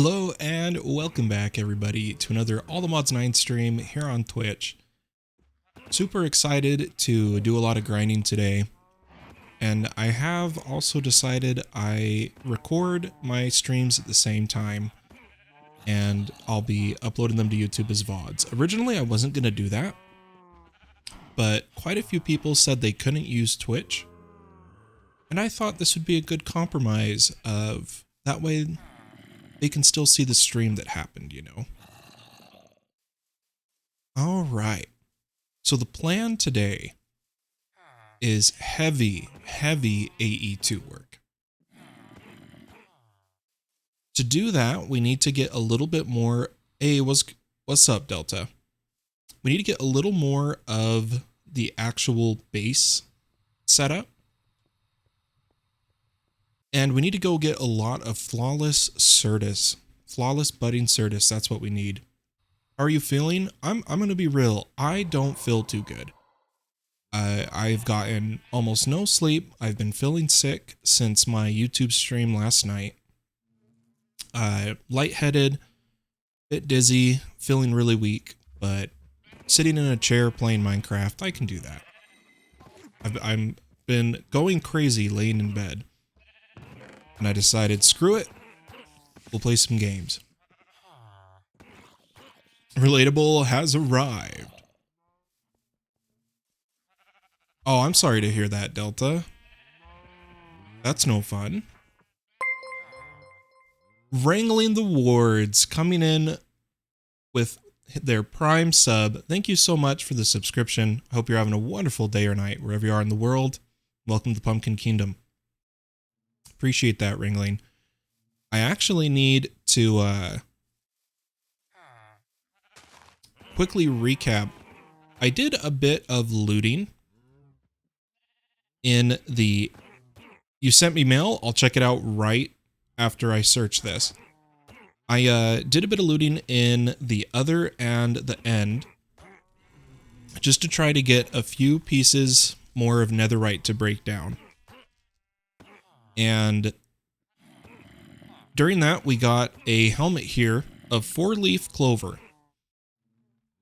Hello and welcome back everybody to another All the Mods 9 stream here on Twitch. Super excited to do a lot of grinding today, and I have also decided I record my streams at the same time and I'll be uploading them to YouTube as VODs. Originally I wasn't going to do that, but quite a few people said they couldn't use Twitch, and I thought this would be a good compromise of that way they can still see the stream that happened, you know. All right. So the plan today is heavy AE2 work. To do that, we need to get a little bit more. Hey, what's up, Delta? We need to get a little more of the actual base setup. And we need to go get a lot of flawless certis. Flawless budding certis, that's what we need. How are you feeling? I'm going to be real. I don't feel too good. I've gotten almost no sleep. I've been feeling sick since my YouTube stream last night. Lightheaded, bit dizzy, feeling really weak, but sitting in a chair playing Minecraft, I can do that. I've been going crazy laying in bed. And I decided, screw it, we'll play some games. Relatable has arrived. Oh, I'm sorry to hear that, Delta. That's no fun. Wrangling the Wards coming in with their prime sub. Thank you so much for the subscription. I hope you're having a wonderful day or night wherever you are in the world. Welcome to Pumpkin Kingdom. Appreciate that, Ringling. I actually need to quickly recap. I did a bit of looting in the You Sent Me Mail. I'll check it out right after I search this. I did a bit of looting in the Other and the End just to try to get a few pieces more of netherite to break down. And during that, we got a helmet here of 4-leaf clover.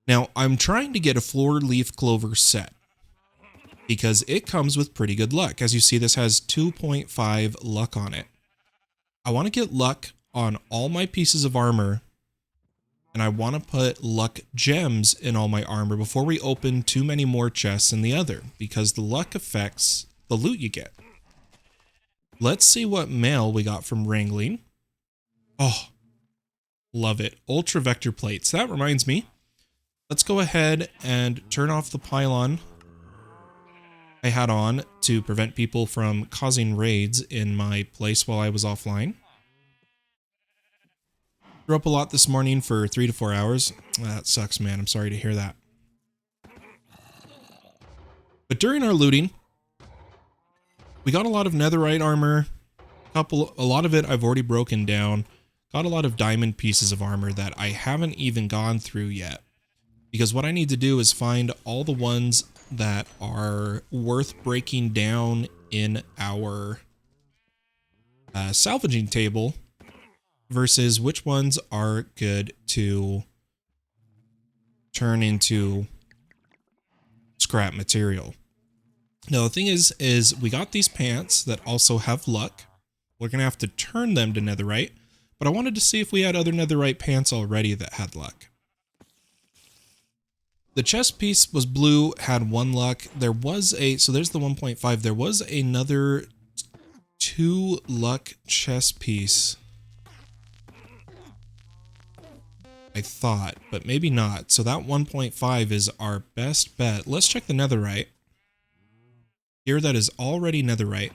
Now, I'm trying to get a 4-leaf clover set because it comes with pretty good luck. As you see, this has 2.5 luck on it. I want to get luck on all my pieces of armor, and I want to put luck gems in all my armor before we open too many more chests in the Other, because the luck affects the loot you get. Let's see what mail we got from Wrangling. Oh, love it. Ultra vector plates. That reminds me. Let's go ahead and turn off the pylon I had on to prevent people from causing raids in my place while I was offline. Grew up a lot this morning for 3 to 4 hours. That sucks, man. I'm sorry to hear that. But during our looting, we got a lot of netherite armor. A lot of it I've already broken down. Got a lot of diamond pieces of armor that I haven't even gone through yet. Because what I need to do is find all the ones that are worth breaking down in our salvaging table versus which ones are good to turn into scrap material. Now, the thing is we got these pants that also have luck. We're going to have to turn them to netherite, but I wanted to see if we had other netherite pants already that had luck. The chest piece was blue, had 1 luck. There was so there's the 1.5. There was another 2 luck chest piece, I thought, but maybe not. So that 1.5 is our best bet. Let's check the netherite. Here that is already netherite.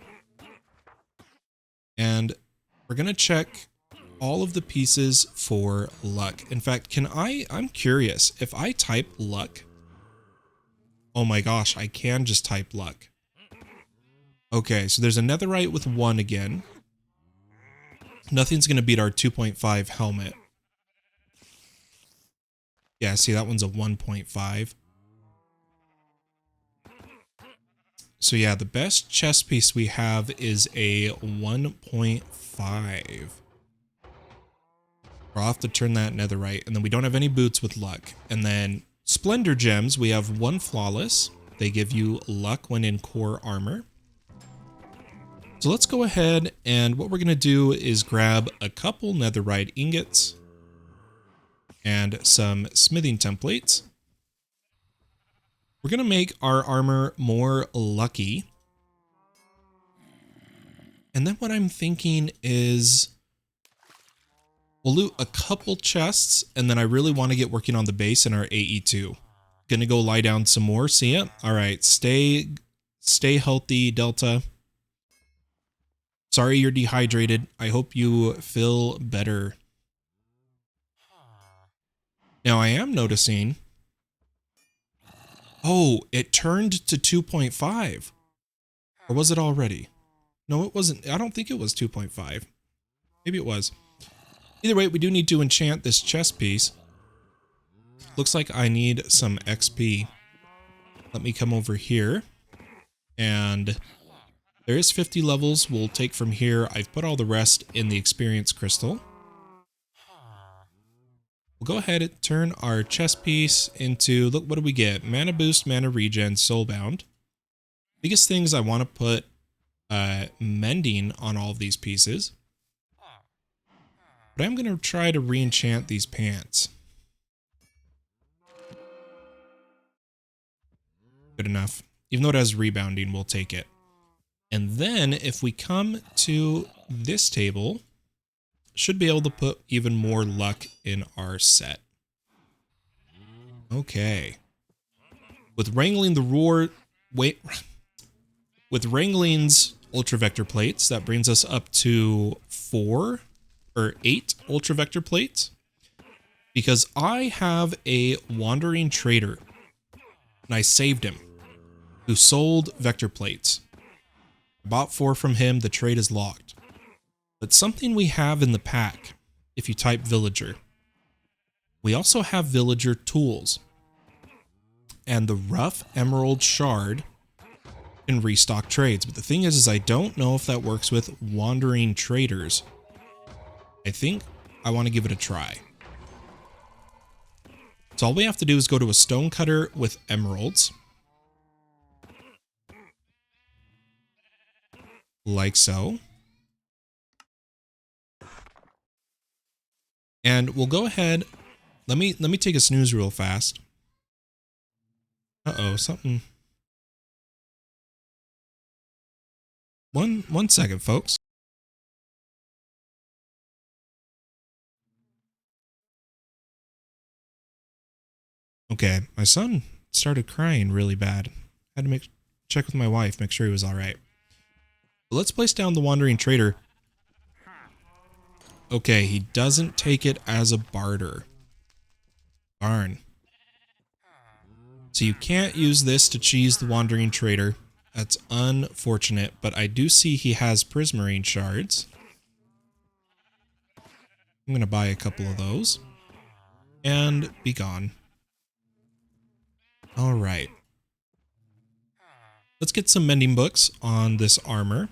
And we're going to check all of the pieces for luck. In fact, I'm curious, if I type luck, oh my gosh, I can just type luck. Okay, so there's a netherite with 1 again. Nothing's going to beat our 2.5 helmet. Yeah, see, that one's a 1.5. So yeah, the best chest piece we have is a 1.5. I'll have to turn that netherite. And then we don't have any boots with luck. And then splendor gems, we have 1 flawless. They give you luck when in core armor. So let's go ahead, and what we're going to do is grab a couple netherite ingots and some smithing templates. We're going to make our armor more lucky. And then what I'm thinking is we'll loot a couple chests, and then I really want to get working on the base in our AE2. Gonna go lie down some more. See ya. All right, stay healthy, Delta. Sorry you're dehydrated. I hope you feel better. Now I am noticing. Oh, it turned to 2.5. Or was it already? No, it wasn't. I don't think it was 2.5. Maybe it was. Either way, we do need to enchant this chest piece. Looks like I need some XP. Let me come over here. And there is 50 levels we'll take from here. I've put all the rest in the experience crystal. We'll go ahead and turn our chest piece into, look, what do we get? Mana boost, mana regen, soulbound. Biggest things I want to put mending on all of these pieces. But I'm going to try to re-enchant these pants. Good enough. Even though it has rebounding, we'll take it. And then if we come to this table, should be able to put even more luck in our set. Okay. With wrangling the roar, with wrangling's ultra vector plates, that brings us up to 8 ultra vector plates. Because I have a wandering trader, and I saved him, who sold vector plates. I bought 4 from him. The trade is locked. But something we have in the pack, if you type villager, we also have villager tools. And the rough emerald shard can restock trades. But the thing is I don't know if that works with wandering traders. I think I want to give it a try. So all we have to do is go to a stone cutter with emeralds. Like so. And we'll go ahead. Let me take a snooze real fast. Uh-oh, something. One second, folks. Okay, my son started crying really bad. Had to check with my wife, make sure he was all right. But let's place down the wandering trader. Okay, he doesn't take it as a barter. Darn. So you can't use this to cheese the wandering trader. That's unfortunate, but I do see he has prismarine shards. I'm going to buy a couple of those. And be gone. All right. Let's get some mending books on this armor.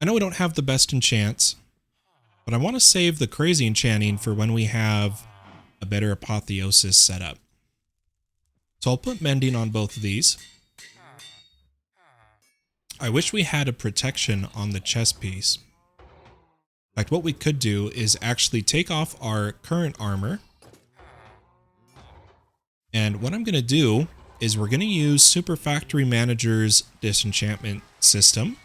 I know we don't have the best enchants, but I want to save the crazy enchanting for when we have a better apotheosis set up. So I'll put mending on both of these. I wish we had a protection on the chest piece. In fact, what we could do is actually take off our current armor. And what I'm going to do is we're going to use Super Factory Manager's disenchantment system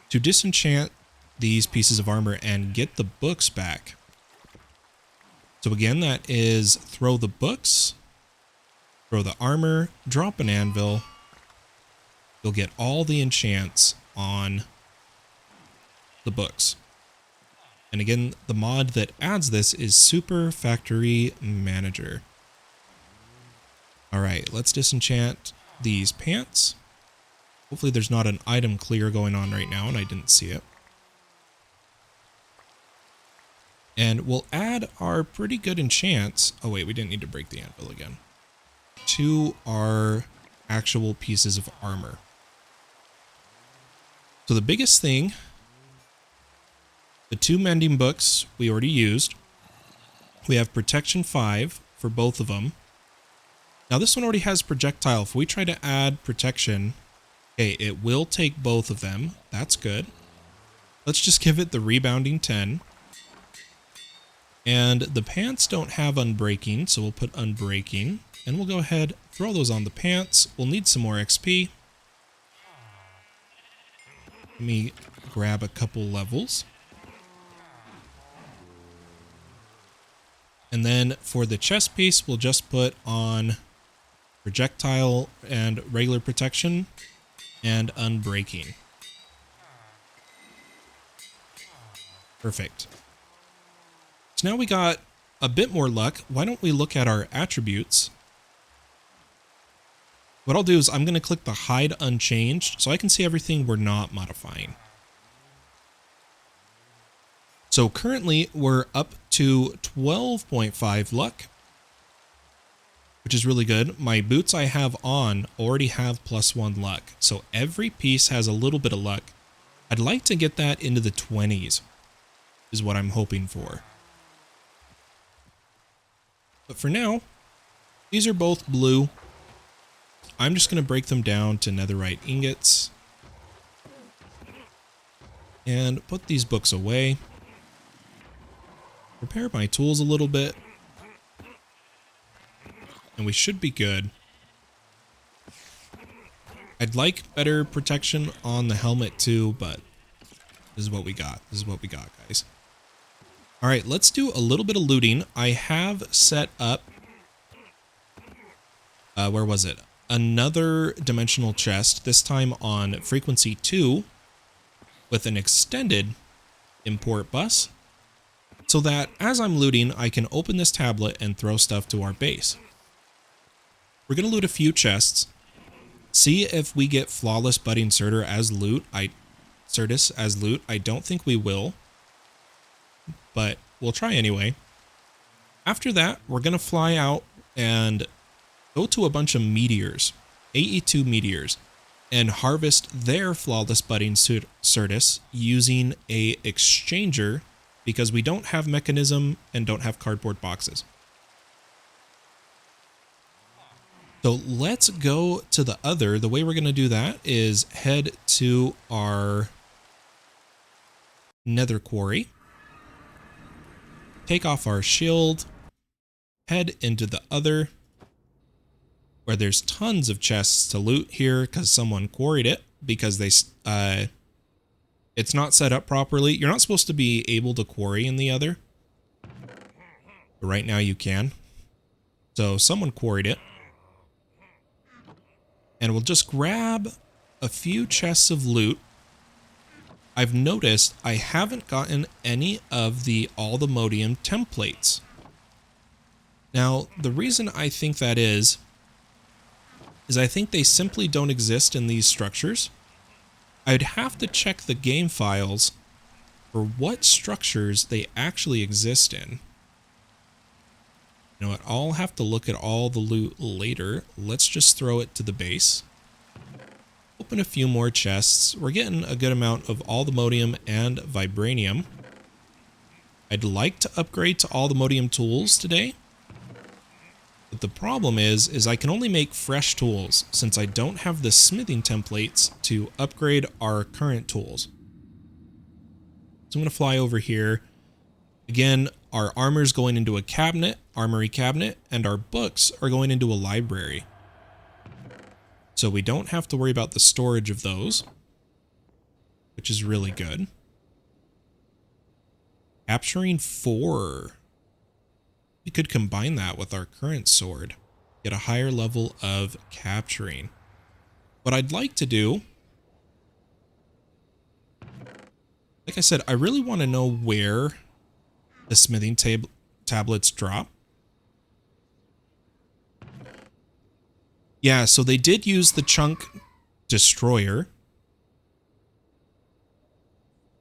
to disenchant these pieces of armor and get the books back. So again, that is throw the books, throw the armor, drop an anvil. You'll get all the enchants on the books. And again, the mod that adds this is Super Factory Manager. All right, let's disenchant these pants. Hopefully there's not an item clear going on right now and I didn't see it. And we'll add our pretty good enchants. Oh wait, we didn't need to break the anvil again. To our actual pieces of armor. So the biggest thing The 2 mending books we already used. We have protection 5 for both of them. Now this one already has projectile. If we try to add protection, okay, it will take both of them. That's good. Let's just give it the rebounding 10. And the pants don't have unbreaking, so we'll put unbreaking. And we'll go ahead, throw those on the pants. We'll need some more XP. Let me grab a couple levels. And then for the chest piece, we'll just put on projectile and regular protection and unbreaking. Perfect. So now we got a bit more luck. Why don't we look at our attributes? What I'll do is I'm going to click the hide unchanged so I can see everything we're not modifying. So currently we're up to 12.5 luck, which is really good. My boots I have on already have +1 luck. So every piece has a little bit of luck. I'd like to get that into the 20s is what I'm hoping for. But for now, these are both blue. I'm just going to break them down to netherite ingots and put these books away. Prepare my tools a little bit, and we should be good. I'd like better protection on the helmet too, but this is what we got. This is what we got, guys. All right, let's do a little bit of looting. I have set up, where was it? Another dimensional chest, this time on frequency 2 with an extended import bus, so that as I'm looting, I can open this tablet and throw stuff to our base. We're going to loot a few chests, see if we get flawless budding certus as loot. I don't think we will, but we'll try anyway. After that, we're going to fly out and go to a bunch of meteors, AE2 meteors, and harvest their flawless budding certus using a exchanger because we don't have mechanism and don't have cardboard boxes. So let's go to the other. The way we're going to do that is head to our nether quarry, take off our shield, head into the other, where there's tons of chests to loot here because someone quarried it because they it's not set up properly. You're not supposed to be able to quarry in the other, but right now you can. So someone quarried it. And we'll just grab a few chests of loot. I've noticed I haven't gotten any of the Allthemodium templates. Now, the reason I think that is I think they simply don't exist in these structures. I'd have to check the game files for what structures they actually exist in. You know what, I'll have to look at all the loot later. Let's just throw it to the base. Open a few more chests. We're getting a good amount of Allthemodium and vibranium. I'd like to upgrade to Allthemodium tools today. But the problem is I can only make fresh tools since I don't have the smithing templates to upgrade our current tools. So I'm going to fly over here. Again, our armor's going into a cabinet, armory cabinet, and our books are going into a library. So we don't have to worry about the storage of those, which is really good. Capturing 4. We could combine that with our current sword, get a higher level of capturing. What I'd like to do, like I said, I really want to know where the smithing tablets drop. Yeah, so they did use the chunk destroyer,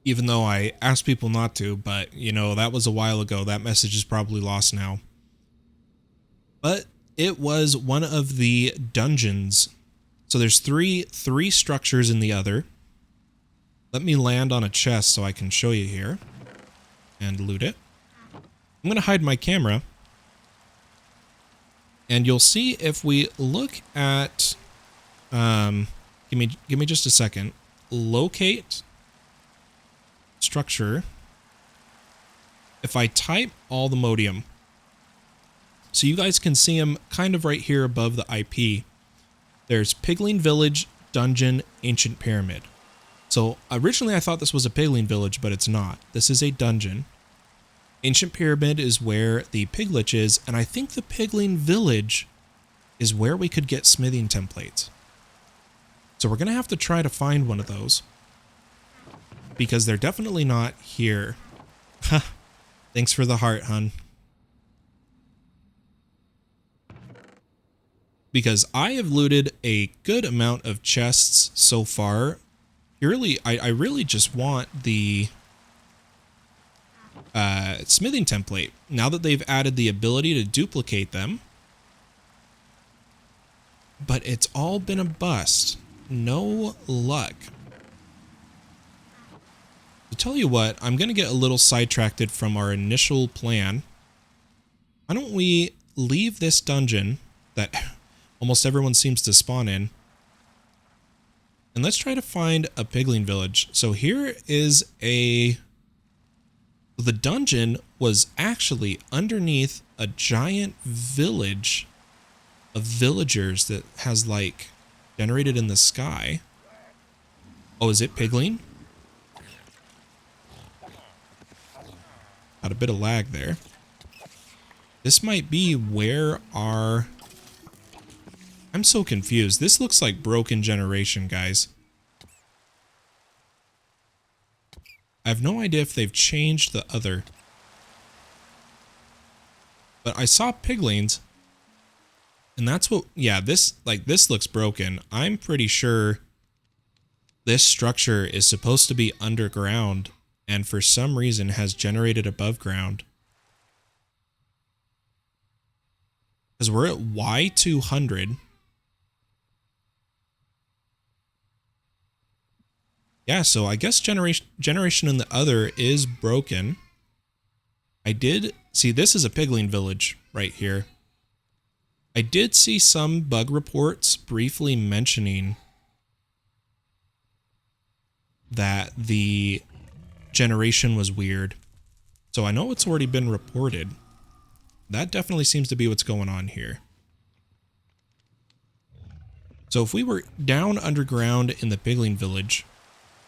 even though I asked people not to, but, you know, that was a while ago. That message is probably lost now. But it was one of the dungeons. So there's three structures in the other. Let me land on a chest so I can show you here. and loot it. I'm going to hide my camera. And you'll see if we look at, give me just a second. Locate structure. If I type Allthemodium, so you guys can see them kind of right here above the IP. There's Pigling Village, Dungeon, Ancient Pyramid. So originally I thought this was a Pigling Village, but it's not. This is a dungeon. Ancient Pyramid is where the Piglich is, and I think the Pigling Village is where we could get smithing templates. So we're going to have to try to find one of those, because they're definitely not here. Thanks for the heart, hun. Because I have looted a good amount of chests so far. Purely, I really just want the smithing template. Now that they've added the ability to duplicate them. But it's all been a bust. No luck. To tell you what, I'm going to get a little sidetracked from our initial plan. Why don't we leave this dungeon that almost everyone seems to spawn in, and let's try to find a Pigling Village. So here is the dungeon was actually underneath a giant village of villagers that has like generated in the sky. Oh, is it Pigling? Got a bit of lag there. This might be where our... I'm so confused. This looks like broken generation, guys. I have no idea if they've changed the other. But I saw piglings. And that's what... Yeah, this looks broken. I'm pretty sure this structure is supposed to be underground, and for some reason has generated above ground. Because we're at Y200. Yeah, so I guess generation in the other is broken. I did see this is a Pigling Village right here. I did see some bug reports briefly mentioning that the generation was weird. So I know it's already been reported. That definitely seems to be what's going on here. So if we were down underground in the Pigling Village,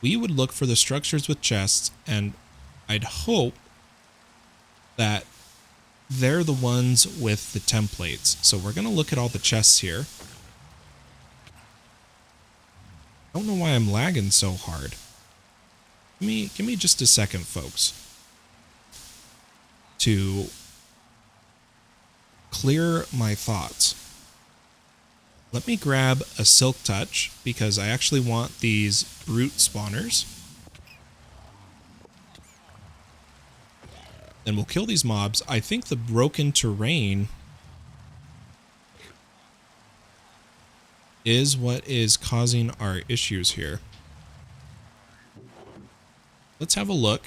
we would look for the structures with chests, and I'd hope that they're the ones with the templates. So we're going to look at all the chests here. I don't know why I'm lagging so hard. Give me just a second, folks, to clear my thoughts. Let me grab a Silk Touch, because I actually want these brute spawners. Then we'll kill these mobs. I think the broken terrain is what is causing our issues here. Let's have a look.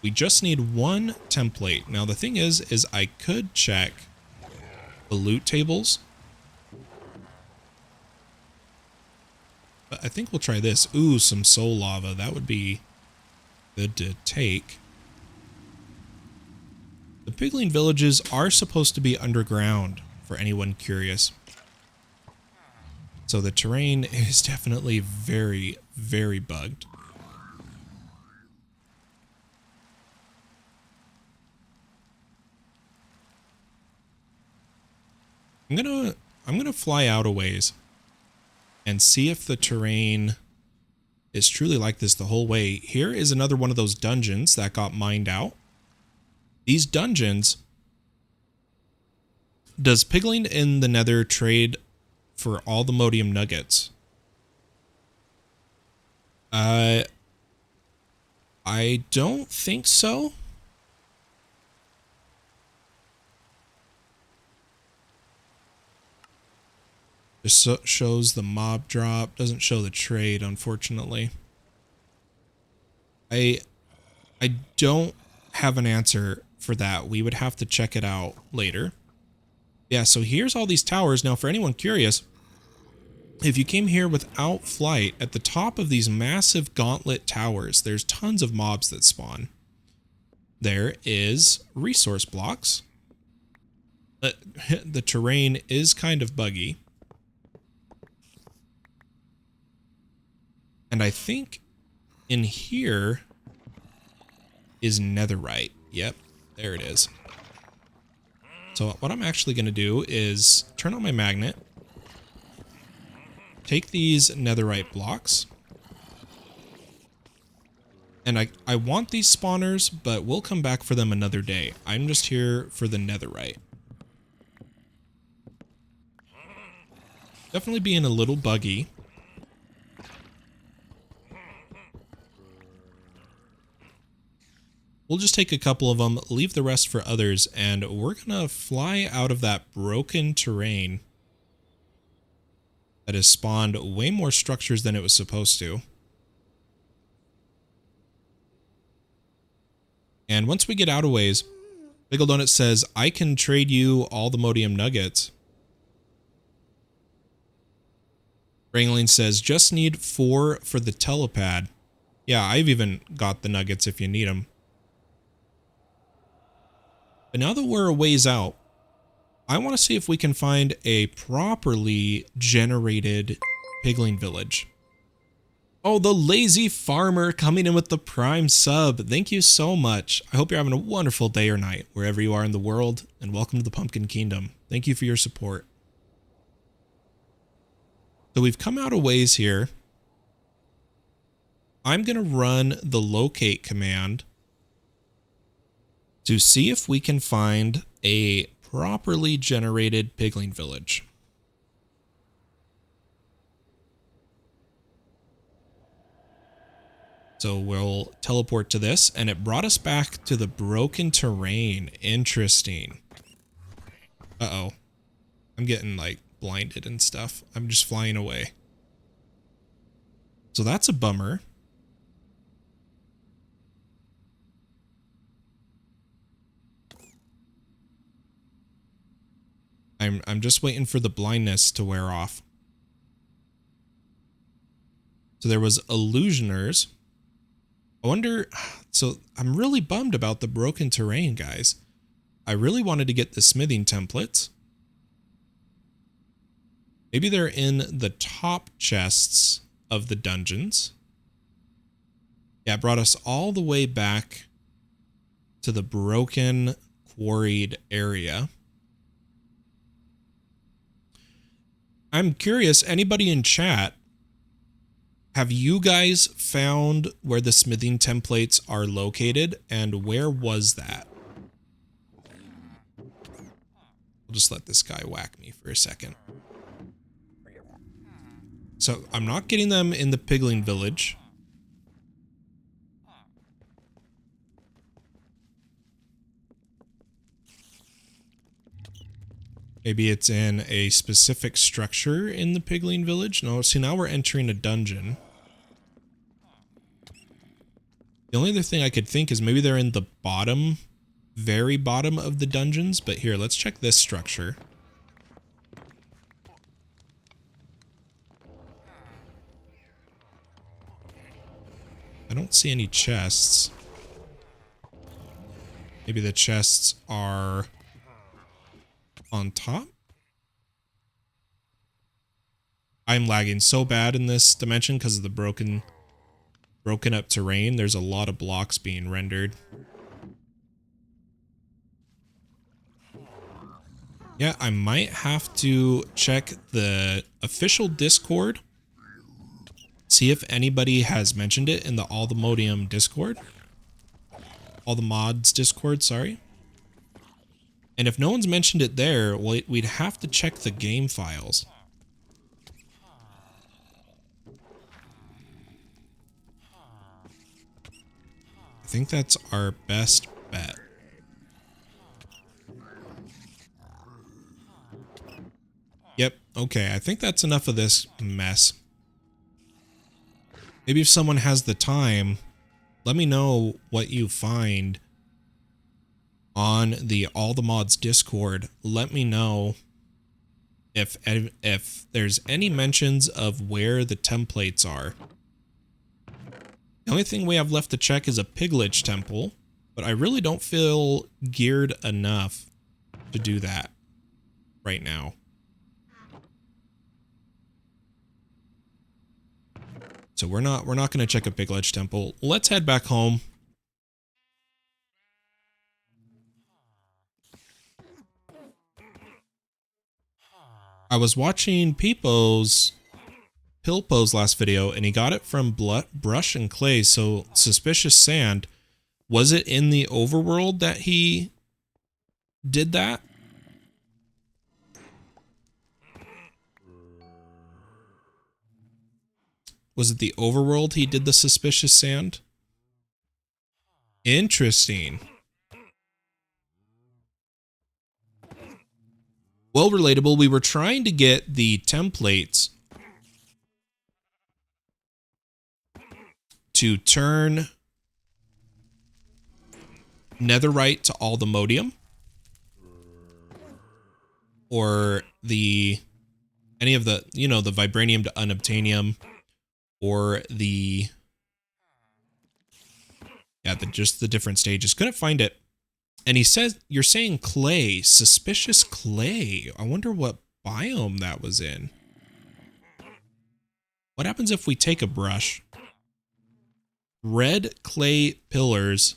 We just need one template. Now the thing is I could check the loot tables, but I think we'll try this. Ooh, some soul lava. That would be good to take. The Pigling Villages are supposed to be underground, for anyone curious. So the terrain is definitely very, very bugged. I'm gonna fly out a ways and see if the terrain is truly like this the whole way. Here is another one of those dungeons that got mined out. These dungeons, does Pigling in the Nether trade for Allthemodium nuggets? I don't think so. Just shows the mob drop, doesn't show the trade, unfortunately. I I don't have an answer for that. We would have to check it out later. Yeah, so here's all these towers. Now, for anyone curious, if you came here without flight, at the top of these massive gauntlet towers, there's tons of mobs that spawn. There is resource blocks. The terrain is kind of buggy. And I think in here is netherite. Yep, there it is. So what I'm actually going to do is turn on my magnet, take these netherite blocks, and I want these spawners, but we'll come back for them another day. I'm just here for the netherite. Definitely being a little buggy. We'll just take a couple of them, leave the rest for others, and we're gonna fly out of that broken terrain that has spawned way more structures than it was supposed to. And once we get out of ways, Big Ol' Donut says, I can trade you all the modium nuggets. Wrangling says, just need 4 for the telepad. Yeah, I've even got the nuggets if you need them. But now that we're a ways out, I want to see if we can find a properly generated pigling village. Oh, the lazy farmer coming in with the prime sub. Thank you so much. I hope you're having a wonderful day or night, wherever you are in the world, and welcome to the Pumpkin Kingdom. Thank you for your support. So we've come out a ways here. I'm going to run the locate command to see if we can find a properly generated pigling village. So we'll teleport to this, and it brought us back to the broken terrain. Interesting. Uh-oh. I'm getting, like, blinded and stuff. I'm just flying away. So that's a bummer. I'm just waiting for the blindness to wear off. So there was illusioners. I wonder, so I'm really bummed about the broken terrain, guys. I really wanted to get the smithing templates. Maybe they're in the top chests of the dungeons. Yeah, it brought us all the way back to the broken, quarried area. I'm curious, anybody in chat, have you guys found where the smithing templates are located, and where was that? I'll just let this guy whack me for a second. So I'm not getting them in the pigling village. Maybe it's in a specific structure in the pigling village. No, see, now we're entering a dungeon. The only other thing I could think is maybe they're in the bottom, very bottom of the dungeons. But here, let's check this structure. I don't see any chests. Maybe the chests are on top? I'm lagging so bad in this dimension because of the broken up terrain. There's a lot of blocks being rendered. Yeah, I might have to check the official Discord. See if anybody has mentioned it in the Allthemodium Discord. All the mods Discord, sorry. And if no one's mentioned it there, well, we'd have to check the game files. I think that's our best bet. Yep, okay, I think that's enough of this mess. Maybe if someone has the time, let me know what you find on the All the Mods Discord. Let me know if there's any mentions of where the templates are. The only thing we have left to check is a Piglich temple, but I really don't feel geared enough to do that right now. So we're not going to check a Piglich temple. Let's head back home. I was watching Pilpo's last video, and he got it from brush and clay, so suspicious sand. Was it in the overworld that he did that? Was it the overworld he did the suspicious sand? Interesting. Well, relatable, we were trying to get the templates to turn netherite to Allthemodium, or any of the, you know, the vibranium to unobtainium, or the, yeah, just the different stages. Couldn't find it. And he says, you're saying clay, suspicious clay. I wonder what biome that was in. What happens if we take a brush? Red clay pillars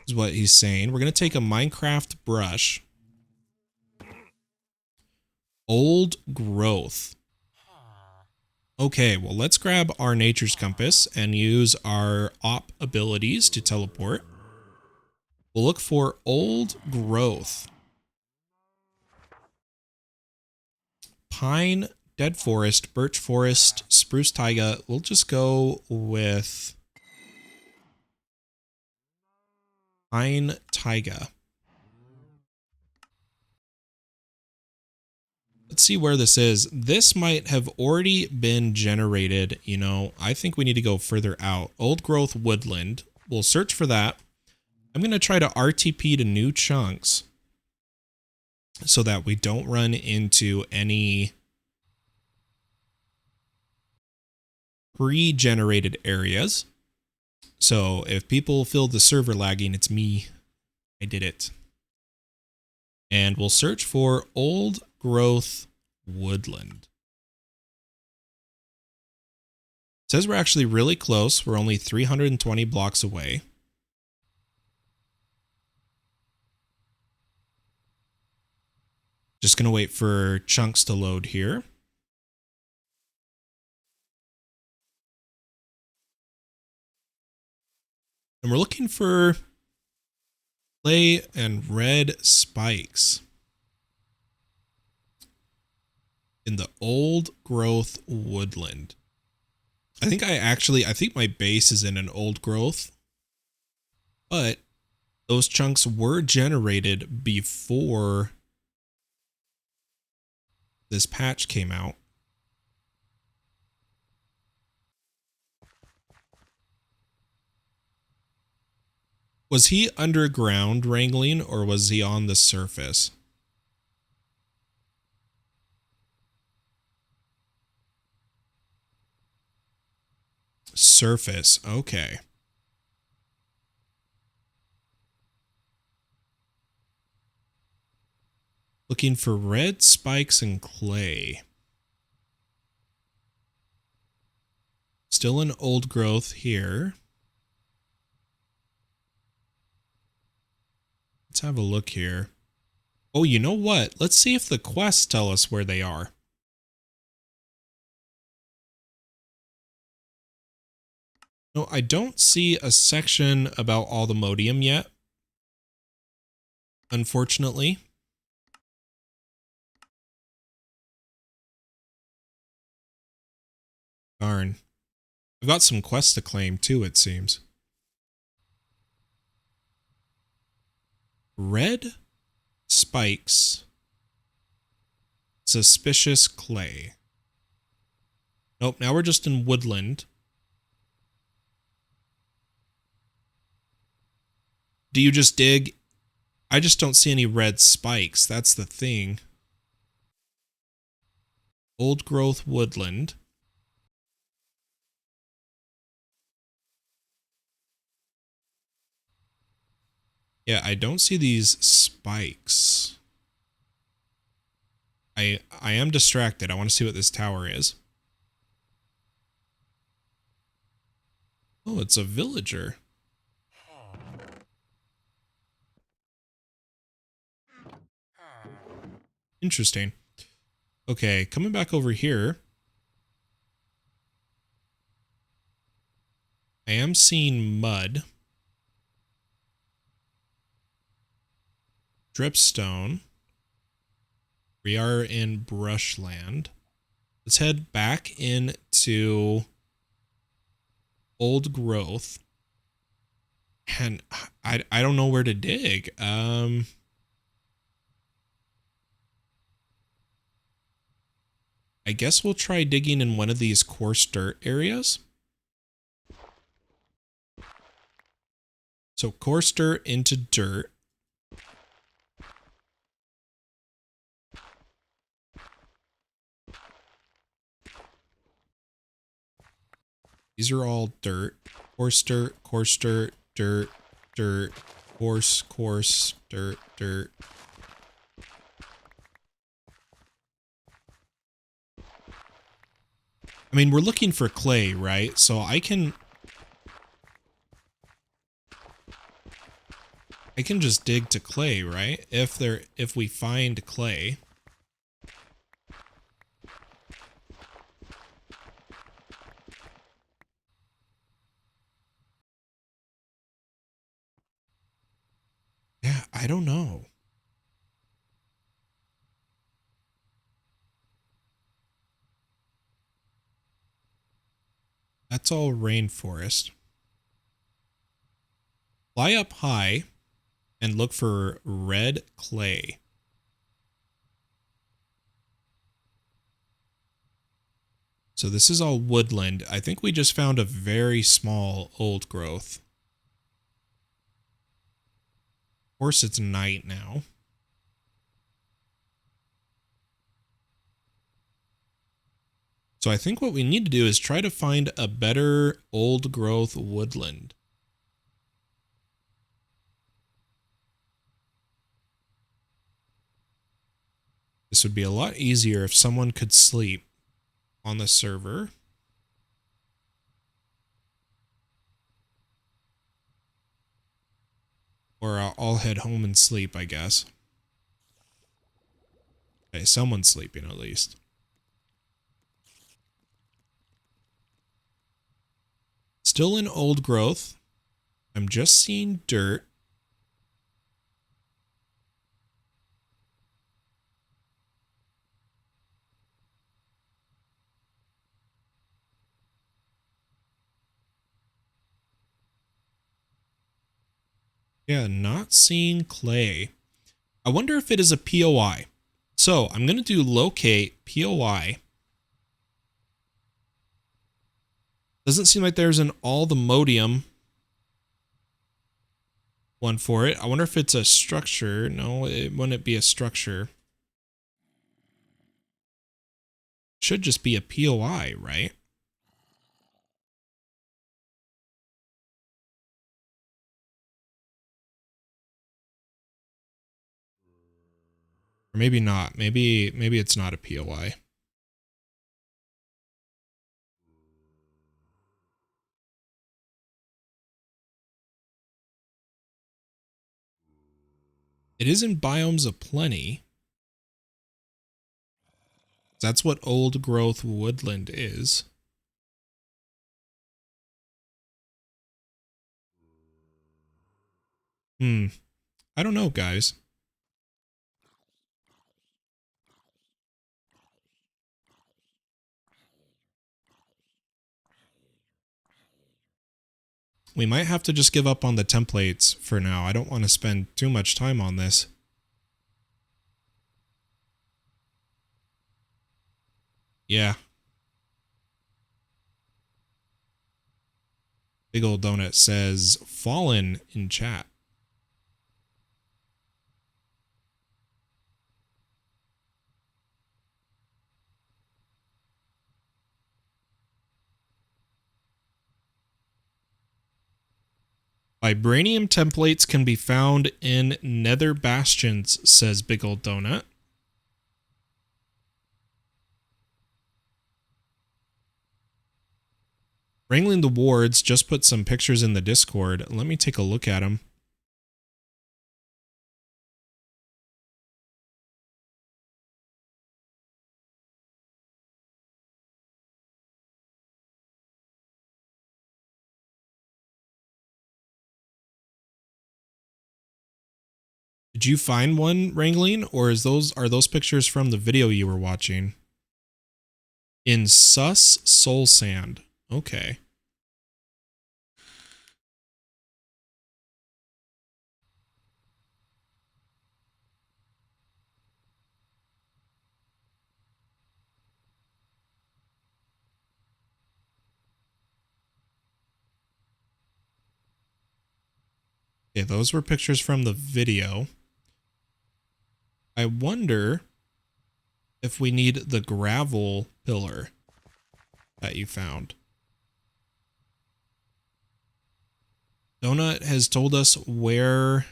is what he's saying. We're going to take a Minecraft brush. Old growth. Okay, well, let's grab our nature's compass and use our op abilities to teleport. We'll look for old growth. Pine, dead forest, birch forest, spruce taiga. We'll just go with pine taiga. Let's see where this is. This might have already been generated. You know, I think we need to go further out. Old growth woodland. We'll search for that. I'm going to try to RTP to new chunks so that we don't run into any pre-generated areas. So if people feel the server lagging, it's me. I did it. And we'll search for old growth woodland. It says we're actually really close. We're only 320 blocks away. Just going to wait for chunks to load here. And we're looking for clay and red spikes in the old growth woodland. I think my base is in an old growth, but those chunks were generated before this patch came out. Was he underground wrangling, or was he on the surface? Surface, okay. Looking for red spikes and clay. Still an old growth here. Let's have a look here. Oh, you know what? Let's see if the quests tell us where they are. No, I don't see a section about Allthemodium yet, unfortunately. Darn. I've got some quests to claim too, it seems. Red spikes. Suspicious clay. Nope, now we're just in woodland. Do you just dig? I just don't see any red spikes. That's the thing. Old growth woodland. Yeah, I don't see these spikes. I am distracted. I want to see what this tower is. Oh, it's a villager. Interesting. Okay, coming back over here. I am seeing mud. Dripstone. We are in brushland. Let's head back into old growth. And I don't know where to dig. I guess we'll try digging in one of these coarse dirt areas. So coarse dirt into dirt. These are all dirt. Coarse dirt, dirt, dirt, coarse, dirt, dirt. I mean, we're looking for clay, right? So I can just dig to clay, right? If we find clay. Yeah, I don't know. That's all rainforest. Fly up high and look for red clay. So this is all woodland. I think we just found a very small old growth. Of course, it's night now. So I think what we need to do is try to find a better old growth woodland. This would be a lot easier if someone could sleep on the server. Or I'll head home and sleep, I guess. Okay, someone's sleeping at least. Still in old growth. I'm just seeing dirt. Yeah, not seeing clay. I wonder if it is a POI. So I'm going to do locate POI. Doesn't seem like there's an Allthemodium one for it. I wonder if it's a structure. No, it wouldn't be a structure. Should just be a POI, right? Or maybe not. Maybe it's not a POI. It is in biomes of plenty. That's what old growth woodland is. I don't know, guys. We might have to just give up on the templates for now. I don't want to spend too much time on this. Yeah. Big old donut says fallen in chat. Vibranium templates can be found in nether bastions, says Big Old Donut. Wrangling the Wards just put some pictures in the Discord. Let me take a look at them. Did you find one, Wrangling, or are those pictures from the video you were watching? In Sus Soul Sand. Okay. Yeah, those were pictures from the video. I wonder if we need the gravel pillar that you found. Donut has told us where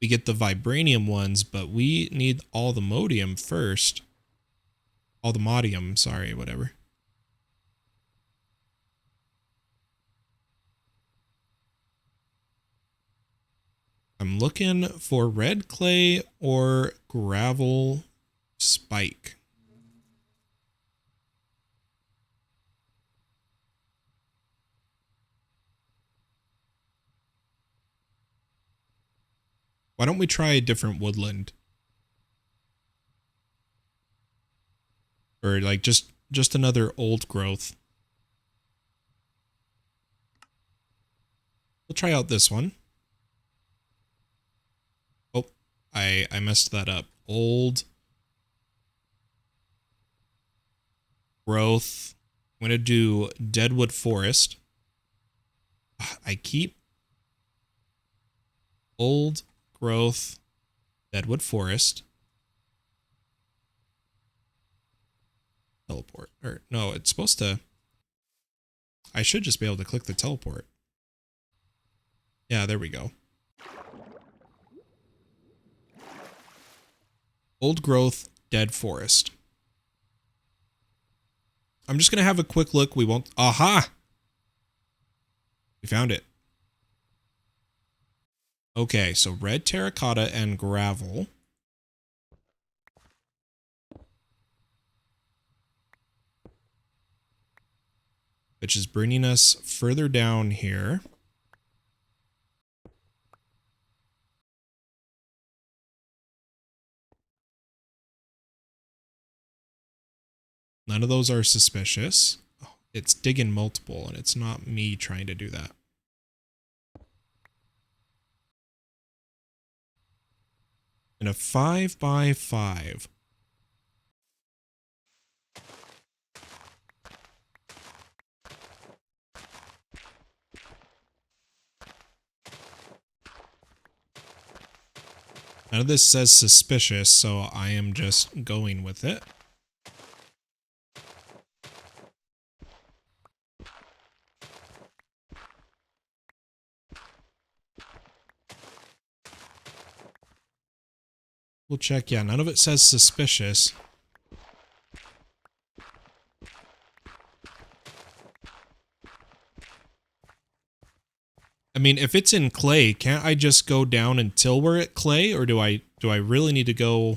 we get the vibranium ones, but we need all the modium first. All the modium, sorry, whatever. I'm looking for red clay or gravel spike. Why don't we try a different woodland? Or like just another old growth. We'll try out this one. Oh, I messed that up. Old growth. I'm going to do Deadwood Forest. I keep old growth Deadwood Forest. Teleport. Or no, it's supposed to. I should just be able to click the teleport. Yeah, there we go. Old growth dead forest. I'm just going to have a quick look. We won't. Aha! We found it. Okay, so red terracotta and gravel. Which is bringing us further down here. None of those are suspicious. Oh, it's digging multiple, and it's not me trying to do that. And a 5x5. None of this says suspicious, so I am just going with it. We'll check. Yeah, none of it says suspicious. I mean, if it's in clay, can't I just go down until we're at clay, or do I really need to go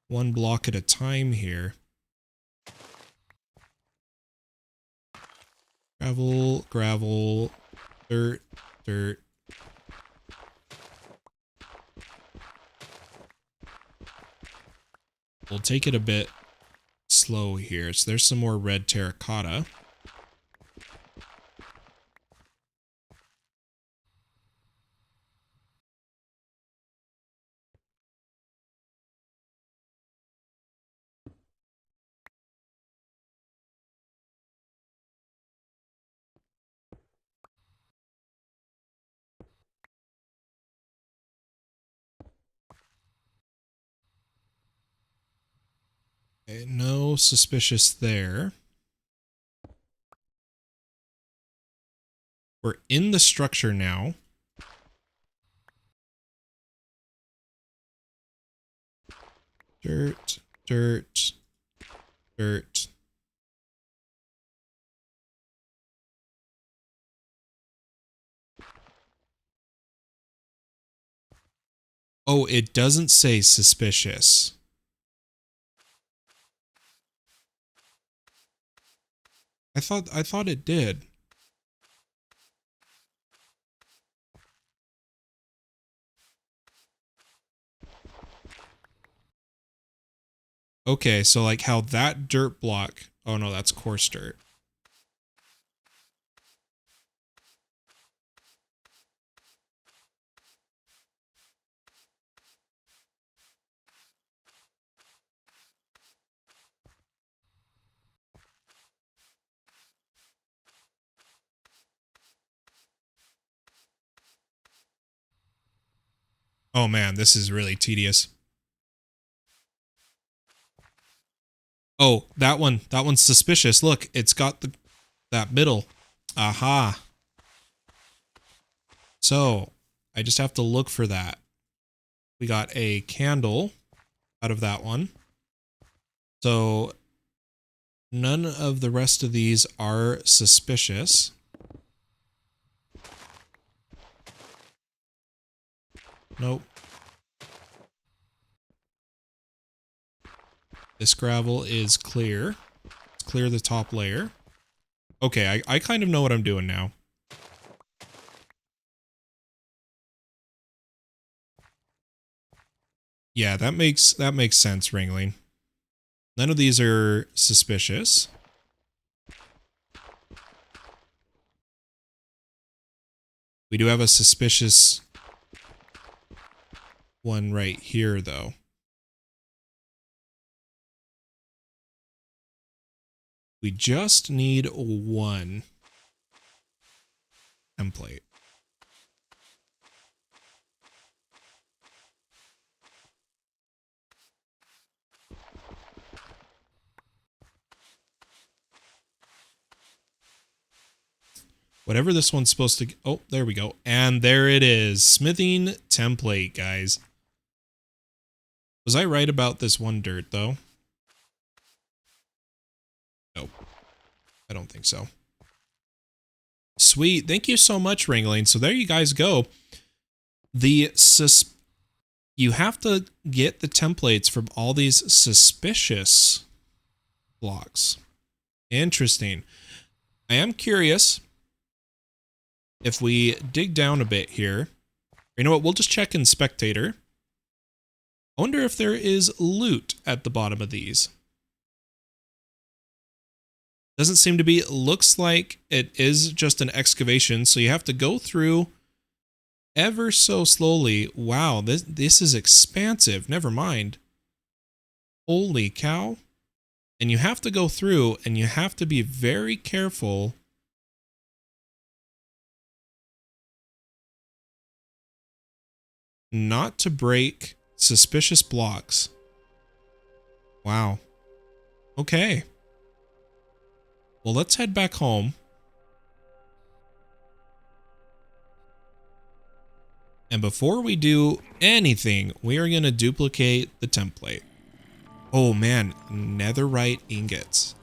one block at a time here? Gravel, gravel, dirt, dirt. We'll take it a bit slow here. So there's some more red terracotta. Okay, no suspicious there. We're in the structure now. Dirt, dirt, dirt. Oh, it doesn't say suspicious. I thought it did. Okay, so like how that dirt block, oh no, that's coarse dirt. Oh man, this is really tedious. Oh, that one's suspicious. Look, it's got that middle. Aha. So, I just have to look for that. We got a candle out of that one. So, none of the rest of these are suspicious. Nope. This gravel is clear. Let's clear the top layer. Okay, I kind of know what I'm doing now. Yeah, that makes sense, Ringling. None of these are suspicious. We do have a suspicious one right here, though. We just need one template. Whatever this one's supposed to... Oh, there we go. And there it is. Smithing template, guys. Was I right about this one dirt, though? Nope. I don't think so. Sweet. Thank you so much, Ringling. So there you guys go. You have to get the templates from all these suspicious blocks. Interesting. I am curious if we dig down a bit here. You know what? We'll just check in spectator. I wonder if there is loot at the bottom of these. Doesn't seem to be. Looks like it is just an excavation, so you have to go through ever so slowly. Wow, this is expansive. Never mind. Holy cow. And you have to go through, and you have to be very careful not to break suspicious blocks. Wow. Okay. Well, let's head back home. And before we do anything, we are going to duplicate the template. Oh man, netherite ingots.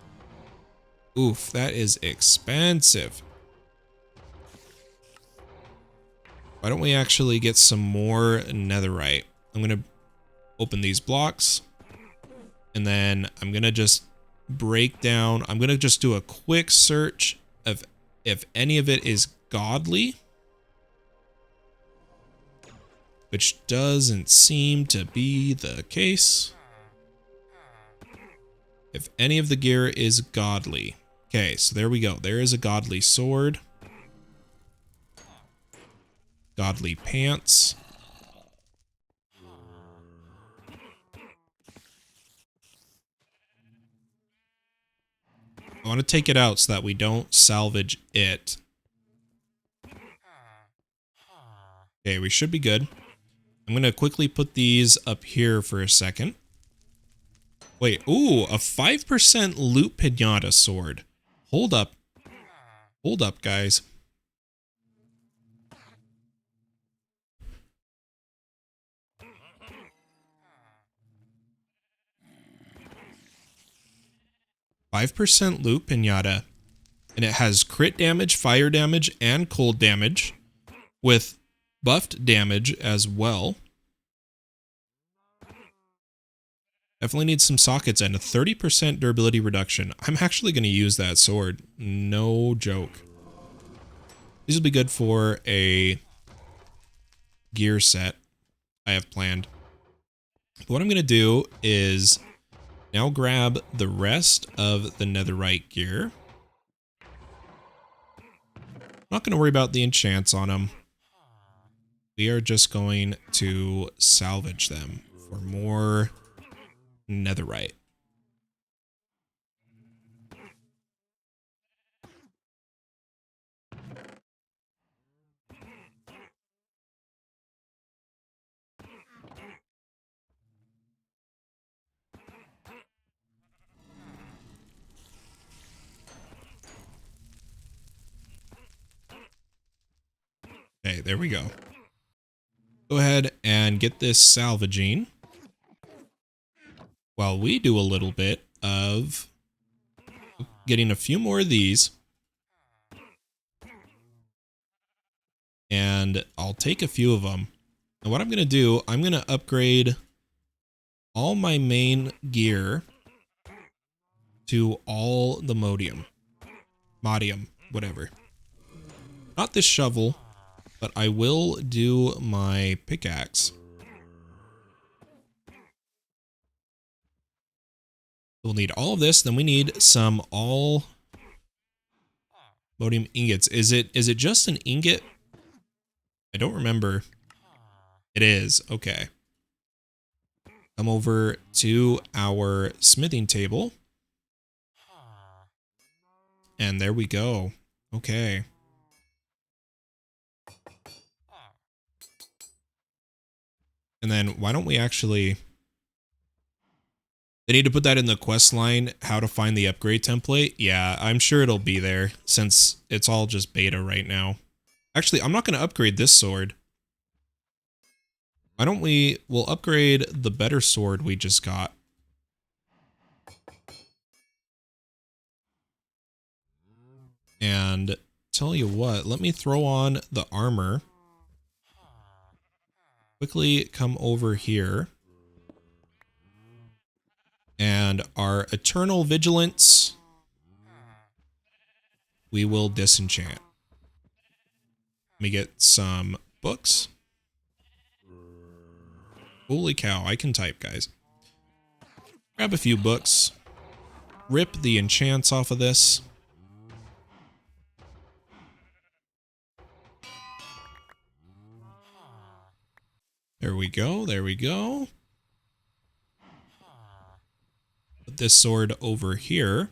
Oof, that is expensive. Why don't we actually get some more netherite? I'm going to open these blocks. And then I'm going to just break down. I'm going to just do a quick search of if any of it is godly. Which doesn't seem to be the case. If any of the gear is godly. Okay, so there we go. There is a godly sword. Godly pants. I want to take it out so that we don't salvage it. Okay, we should be good. I'm going to quickly put these up here for a second. Wait, ooh, a 5% loot pinata sword. Hold up. Hold up, guys. 5% loot pinata. And it has crit damage, fire damage, and cold damage with buffed damage as well. Definitely need some sockets and a 30% durability reduction. I'm actually going to use that sword. No joke. These will be good for a gear set I have planned. But what I'm going to do is now grab the rest of the netherite gear. Not going to worry about the enchants on them. We are just going to salvage them for more netherite. Okay, there we go. Go ahead and get this salvaging while we do a little bit of getting a few more of these. And I'll take a few of them. And what I'm going to do, I'm going to upgrade all my main gear to all the modium, whatever. Not this shovel, but I will do my pickaxe. We'll need all of this. Then we need some all modium ingots. Is it just an ingot? I don't remember. It is. Okay. Come over to our smithing table. And there we go. Okay. And then why don't we actually... They need to put that in the quest line, how to find the upgrade template. Yeah, I'm sure it'll be there since it's all just beta right now. Actually, I'm not going to upgrade this sword. Why don't we'll upgrade the better sword we just got. And tell you what, let me throw on the armor. Quickly come over here. And our eternal vigilance, we will disenchant. Let me get some books. Holy cow, I can type, guys. Grab a few books. Rip the enchants off of this. There we go, there we go. Put this sword over here.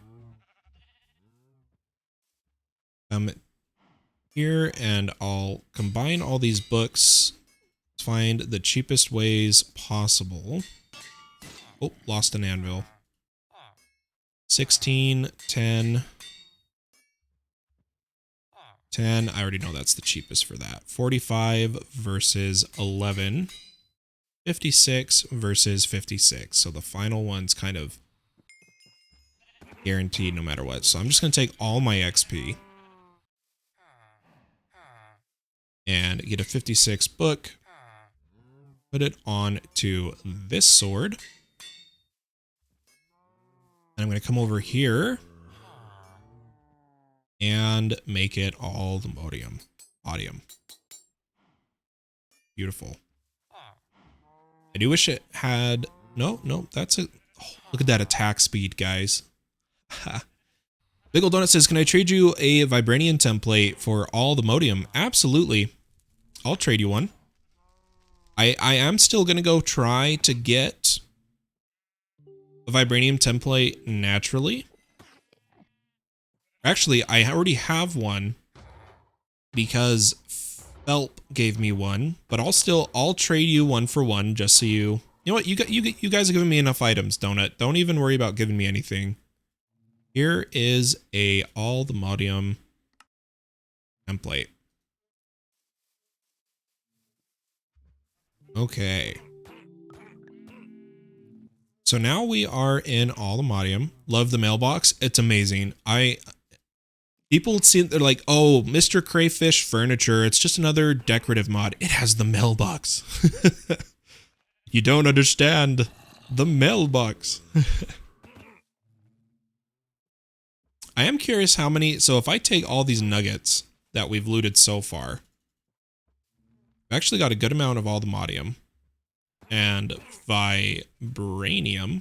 Here, and I'll combine all these books to find the cheapest ways possible. Oh, lost an anvil. 16, 10, 10. I already know that's the cheapest for that. 45 versus 11. 56 versus 56. So the final one's kind of guaranteed no matter what. So I'm just going to take all my XP and get a 56 book. Put it on to this sword. And I'm going to come over here and make it all the modium. Beautiful. I do wish it had... No, that's it. Oh, look at that attack speed, guys. Big Ol' Donut says, can I trade you a Vibranium template for all the modium? Absolutely. I'll trade you one. I am still going to go try to get a Vibranium template naturally. Actually, I already have one because Phelp gave me one, but I'll trade you one for one just so you know what, you guys are giving me enough items, Donut. Don't even worry about giving me anything. Here is a Allthemodium template. Okay. So now we are in Allthemodium. Love the mailbox. It's amazing. People see it, they're like, oh, Mr. Crayfish Furniture. It's just another decorative mod. It has the mailbox. You don't understand the mailbox. I am curious how many. So if I take all these nuggets that we've looted so far, I've actually got a good amount of Allthemodium and vibranium.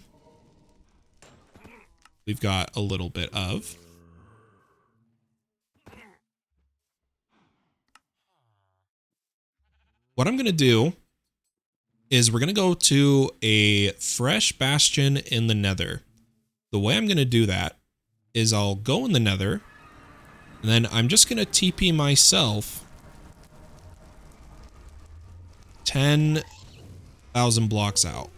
We've got a little bit of. What I'm going to do is we're going to go to a fresh bastion in the nether. The way I'm going to do that is I'll go in the nether, and then I'm just going to TP myself 10,000 blocks out.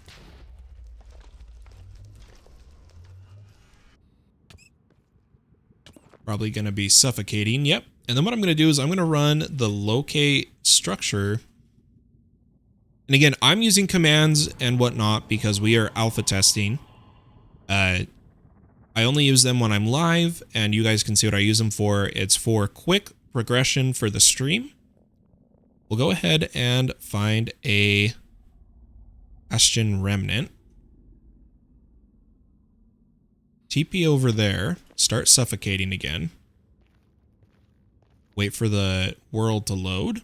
Probably going to be suffocating. Yep. And then what I'm going to do is I'm going to run the locate structure. And again, I'm using commands and whatnot because we are alpha testing. I only use them when I'm live, and you guys can see what I use them for. It's for quick progression for the stream. We'll go ahead and find a bastion remnant. TP over there. Start suffocating again. Wait for the world to load.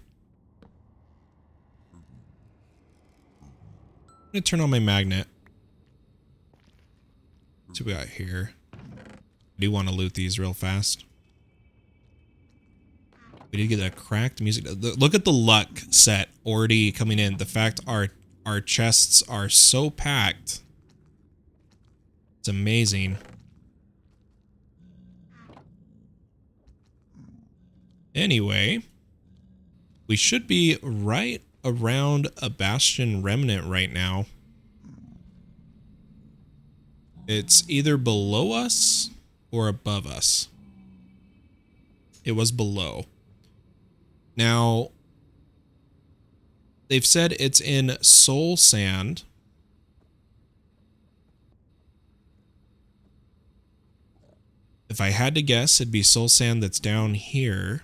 I'm going to turn on my magnet. See what we got here. I do want to loot these real fast. We did get a cracked music. Look at the luck set already coming in. The fact our chests are so packed. It's amazing. Anyway, we should be right around a bastion remnant right now. It's either below us or above us. It was below. Now, they've said it's in soul sand. If I had to guess, it'd be soul sand that's down here.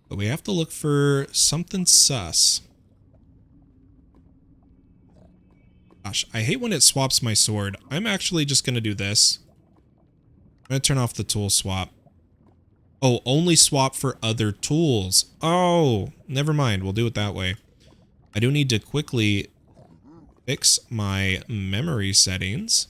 But we have to look for something sus. Gosh, I hate when it swaps my sword. I'm actually just going to do this. I'm going to turn off the tool swap. Oh, only swap for other tools. Oh, never mind. We'll do it that way. I do need to quickly fix my memory settings.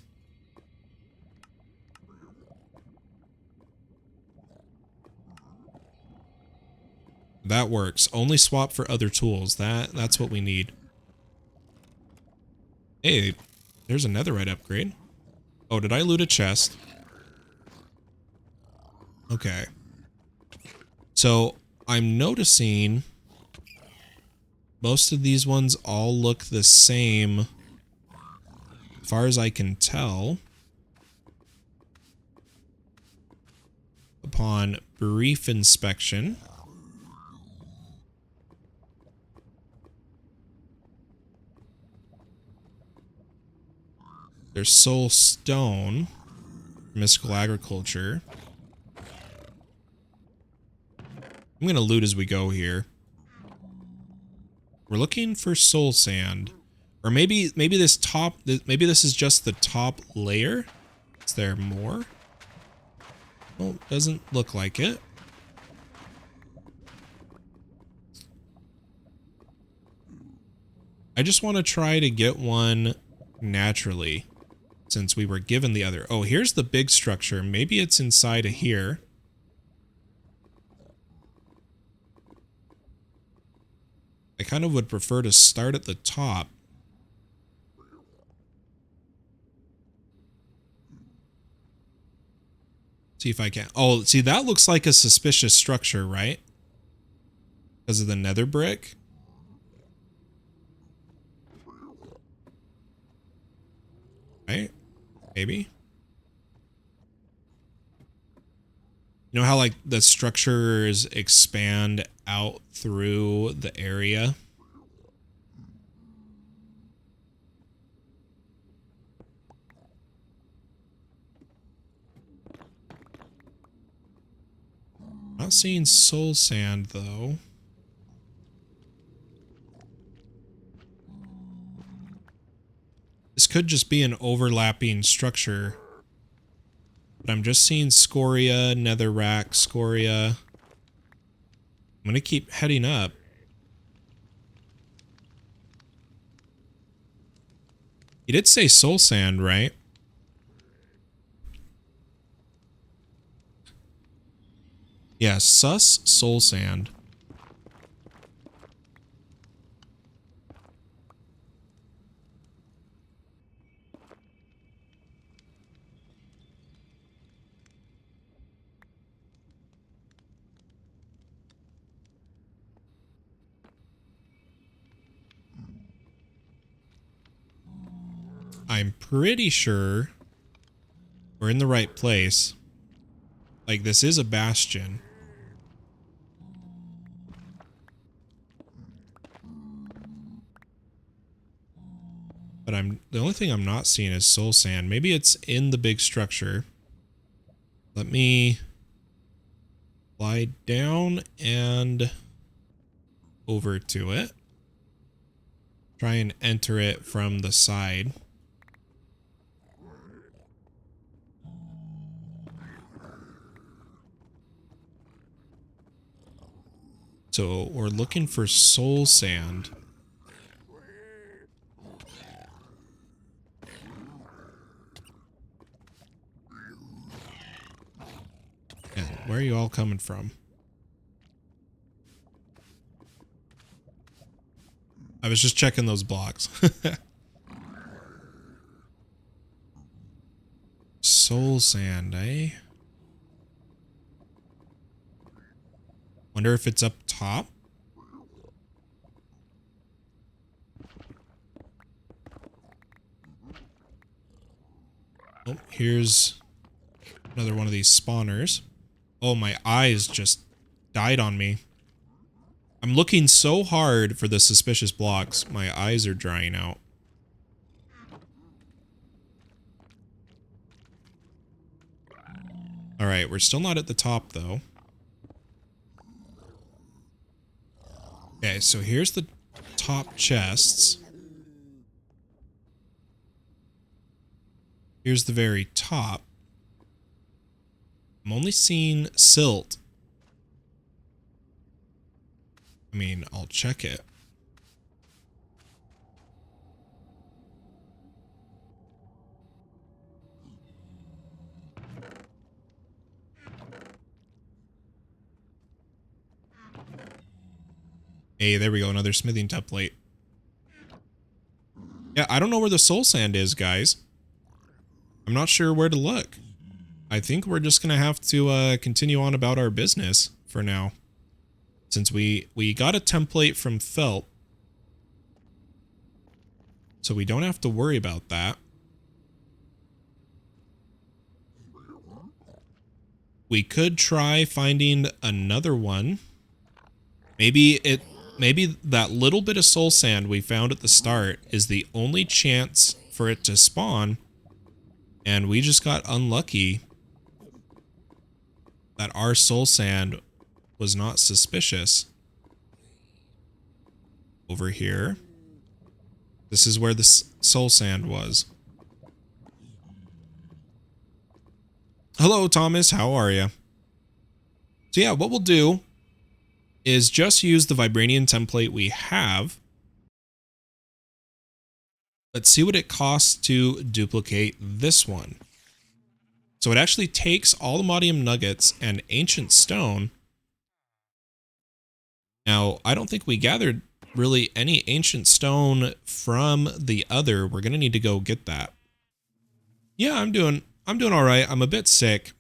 That works. Only swap for other tools. That's what we need. Hey, there's a netherite upgrade. Oh, did I loot a chest? Okay. So, I'm noticing most of these ones all look the same as far as I can tell. Upon brief inspection. There's soul stone, mystical agriculture. I'm gonna loot as we go here. We're looking for soul sand, or maybe this is just the top layer. Is there more? Well, doesn't look like it. I just want to try to get one naturally. Since we were given the other. Oh, here's the big structure. Maybe it's inside of here. I kind of would prefer to start at the top. See if I can. Oh, see, that looks like a suspicious structure, right? Because of the nether brick. Right? Maybe. You know how like the structures expand out through the area? Not seeing soul sand though. This could just be an overlapping structure. But I'm just seeing scoria, netherrack, scoria. I'm going to keep heading up. He did say soul sand, right? Yeah, sus soul sand. I'm pretty sure we're in the right place. Like, this is a bastion. But the only thing I'm not seeing is soul sand. Maybe it's in the big structure. Let me slide down and over to it. Try and enter it from the side. So we're looking for soul sand. Yeah, where are you all coming from? I was just checking those blocks. Soul sand, eh? Wonder if it's up top? Oh, here's another one of these spawners. Oh, my eyes just died on me. I'm looking so hard for the suspicious blocks. My eyes are drying out. All right, we're still not at the top, though. Okay, so here's the top chests. Here's the very top. I'm only seeing silt. I mean, I'll check it. Hey, there we go. Another smithing template. Yeah, I don't know where the soul sand is, guys. I'm not sure where to look. I think we're just going to have to continue on about our business for now. Since we got a template from Felt. So we don't have to worry about that. We could try finding another one. Maybe that little bit of soul sand we found at the start is the only chance for it to spawn. And we just got unlucky that our soul sand was not suspicious. Over here. This is where the soul sand was. Hello, Thomas. How are you? So yeah, what we'll do is just use the vibranium template we have. Let's see what it costs to duplicate this one. So it actually takes all the modium nuggets and ancient stone. Now, I don't think we gathered really any ancient stone from the other. We're going to need to go get that. Yeah, I'm doing all right. I'm a bit sick.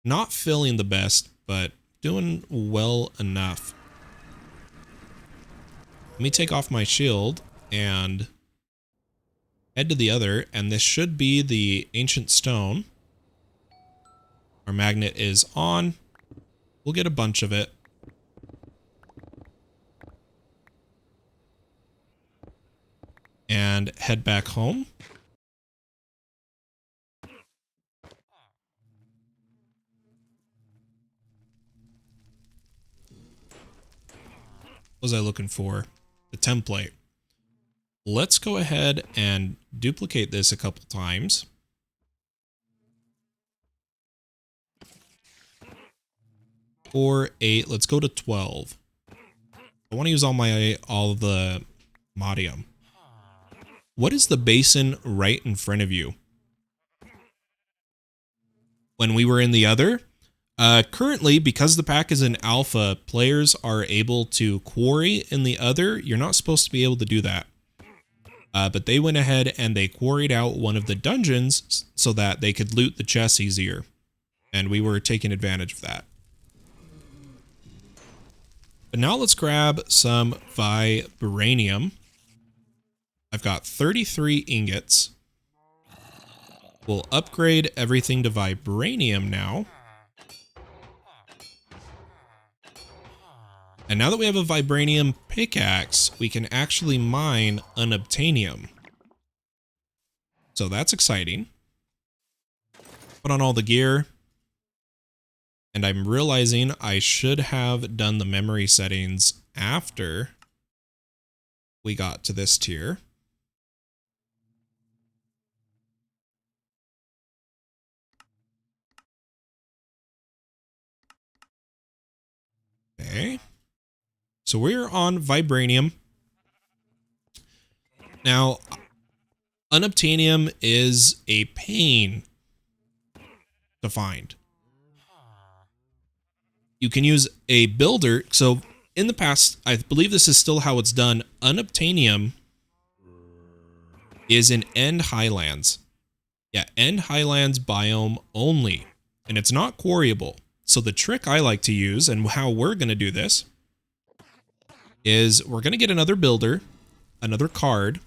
Not feeling the best, but doing well enough. Let me take off my shield and head to the other, and this should be the ancient stone. Our magnet is on. We'll get a bunch of it. And head back home. was I looking for? The template. Let's go ahead and duplicate this a couple times. Or 8. Let's go to 12. I want to use all the modium. What is the basin right in front of you? When we were in the other, currently, because the pack is in alpha, players are able to quarry in the other. You're not supposed to be able to do that. But they went ahead and they quarried out one of the dungeons so that they could loot the chests easier. And we were taking advantage of that. But now let's grab some vibranium. I've got 33 ingots. We'll upgrade everything to vibranium now. And now that we have a vibranium pickaxe, we can actually mine unobtainium. So that's exciting. Put on all the gear. And I'm realizing I should have done the memory settings after we got to this tier. Okay. So we're on vibranium. Now, unobtainium is a pain to find. You can use a builder. So in the past, I believe this is still how it's done. Unobtainium is in End Highlands. Yeah, End Highlands biome only. And it's not quarryable. So the trick I like to use and how we're going to do this is we're going to get another builder, another card.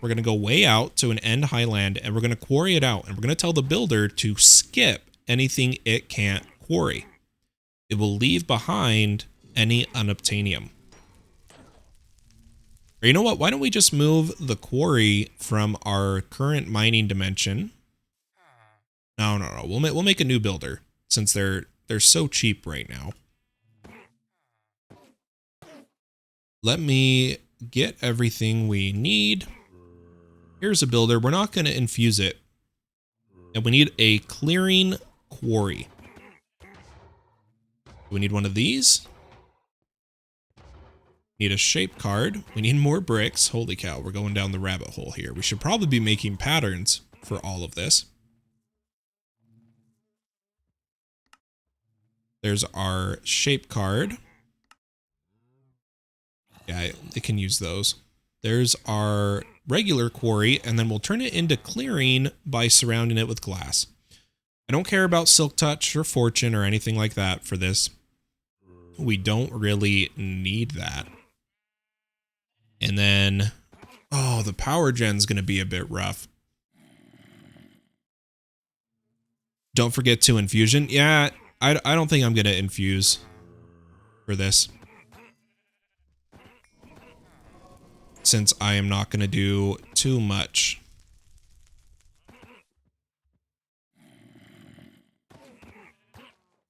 We're going to go way out to an End Highland and we're going to quarry it out. And we're going to tell the builder to skip anything it can't quarry. It will leave behind any unobtainium. Or you know what? Why don't we just move the quarry from our current mining dimension? No. We'll make a new builder since they're so cheap right now. Let me get everything we need. Here's a builder. We're not going to infuse it. And we need a clearing quarry. We need one of these. Need a shape card. We need more bricks. Holy cow, we're going down the rabbit hole here. We should probably be making patterns for all of this. There's our shape card. Yeah, they can use those. There's our regular quarry, and then we'll turn it into clearing by surrounding it with glass. I don't care about Silk Touch or Fortune or anything like that for this. We don't really need that. And then, oh, the power gen's going to be a bit rough. Don't forget to infusion. Yeah, I don't think I'm going to infuse for this. Since I am not going to do too much.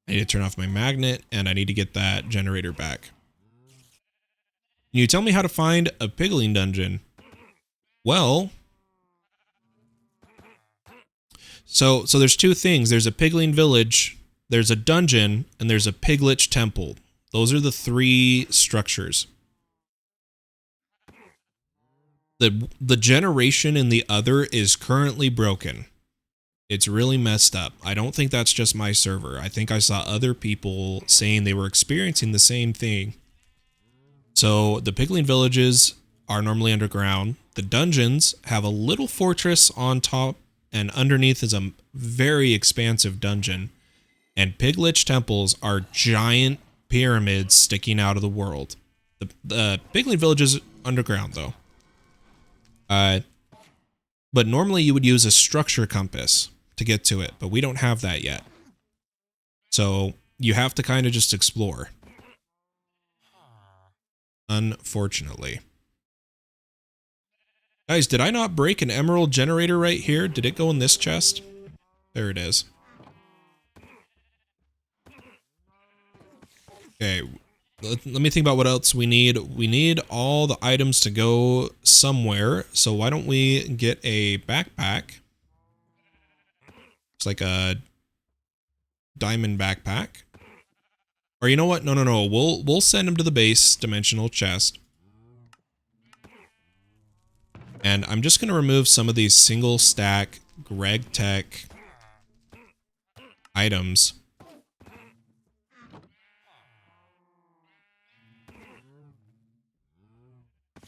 I need to turn off my magnet, and I need to get that generator back. Can you tell me how to find a piglin dungeon? Well, so there's two things. There's a piglin village, there's a dungeon, and there's a piglich temple. Those are the three structures. The generation in the other is currently broken. It's really messed up. I don't think that's just my server. I think I saw other people saying they were experiencing the same thing. So the piglin villages are normally underground. The dungeons have a little fortress on top, and underneath is a very expansive dungeon. And piglich temples are giant pyramids sticking out of the world. The piglin village is underground though. But normally you would use a structure compass to get to it, but we don't have that yet. So you have to kind of just explore. Unfortunately. Guys, did I not break an emerald generator right here? Did it go in this chest? There it is. Okay. let me think about what else we need. We need all the items to go somewhere. So why don't we get a backpack? It's like a diamond backpack. Or you know what? No. We'll send him to the base dimensional chest. And I'm just going to remove some of these single stack Greg Tech items.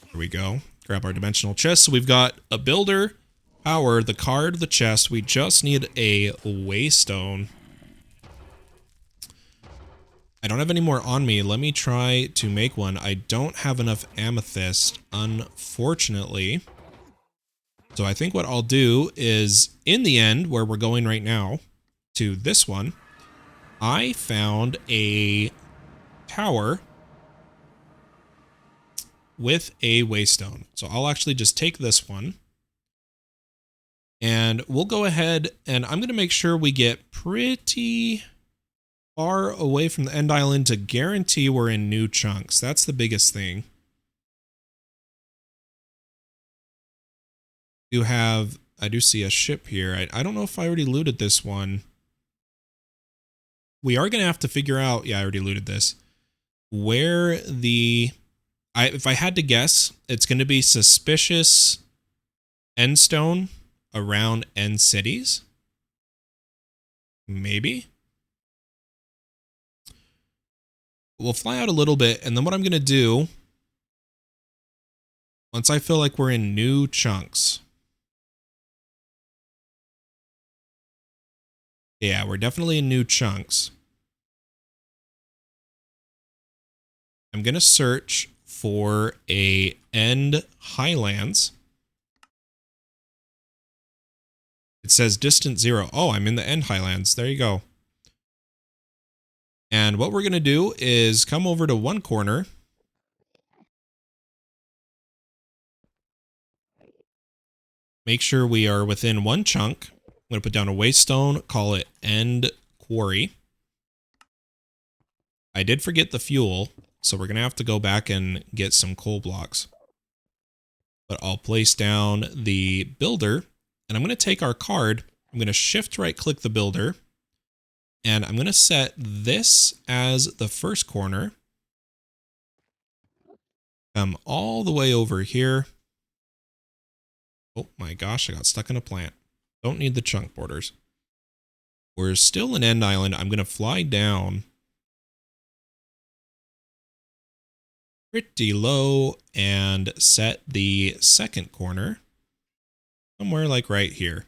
There we go. Grab our dimensional chest. So we've got a builder, power, the card, the chest. We just need a waystone. I don't have any more on me. Let me try to make one. I don't have enough amethyst, unfortunately. So I think what I'll do is, in the end, where we're going right now, to this one, I found a tower with a waystone. So I'll actually just take this one. And we'll go ahead and I'm going to make sure we get pretty far away from the end island to guarantee we're in new chunks. That's the biggest thing. I do see a ship here. I don't know if I already looted this one. We are going to have to figure out, yeah, I already looted this, where if I had to guess, it's going to be suspicious endstone around end cities. Maybe. We'll fly out a little bit, and then what I'm going to do, once I feel like we're in new chunks. Yeah, we're definitely in new chunks. I'm going to search for a end highlands. It says distance 0. Oh, I'm in the end highlands. There you go. And what we're going to do is come over to one corner. Make sure we are within one chunk. I'm going to put down a waystone, call it end quarry. I did forget the fuel, so we're going to have to go back and get some coal blocks. But I'll place down the builder, and I'm going to take our card. I'm going to shift right click the builder. And I'm going to set this as the first corner. Come all the way over here. Oh my gosh, I got stuck in a plant. Don't need the chunk borders. We're still in end island. I'm going to fly down pretty low and set the second corner somewhere like right here.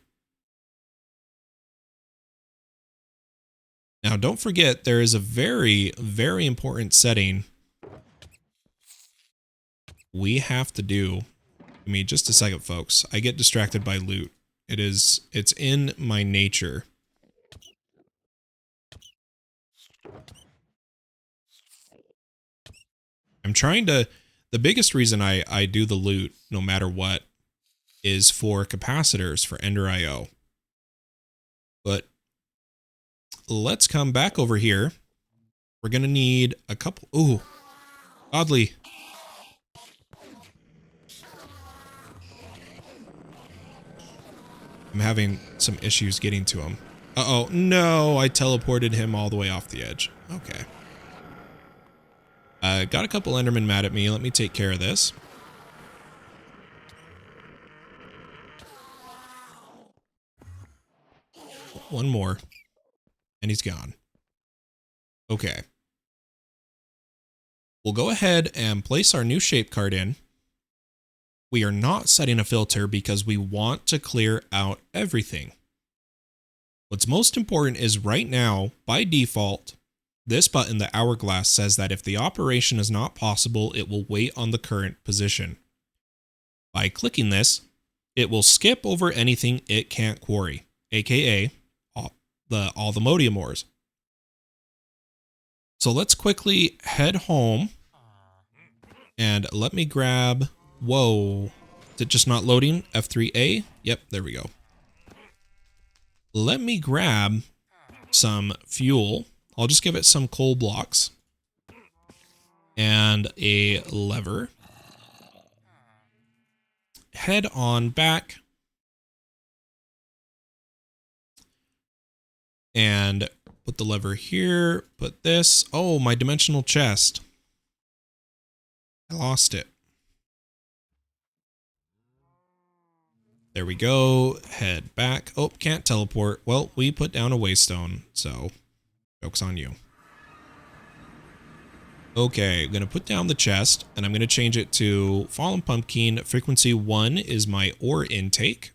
Now, don't forget, there is a very, very important setting we have to do. Give me just a second, folks. I get distracted by loot. It's in my nature. I'm trying to, the biggest reason I do the loot, no matter what, is for capacitors for Ender IO. But let's come back over here. We're going to need a couple. Ooh, oddly. I'm having some issues getting to him. Uh-oh, no, I teleported him all the way off the edge. Okay. Got a couple Endermen mad at me. Let me take care of this. One more. And he's gone. Okay. We'll go ahead and place our new shape card in. We are not setting a filter because we want to clear out everything. What's most important is right now, by default, this button, the hourglass, says that if the operation is not possible, it will wait on the current position. By clicking this, it will skip over anything it can't quarry, aka the Allthemodium ores. So let's quickly head home and let me grab, whoa, is it just not loading? F3A? Yep, there we go. Let me grab some fuel. I'll just give it some coal blocks. and a lever. Head on back. And put the lever here, put this. Oh, my dimensional chest. I lost it. There we go. Head back. Oh, can't teleport. Well, we put down a waystone, so joke's on you. Okay, I'm going to put down the chest, and I'm going to change it to Fallen Pumpkin. Frequency 1 is my ore intake.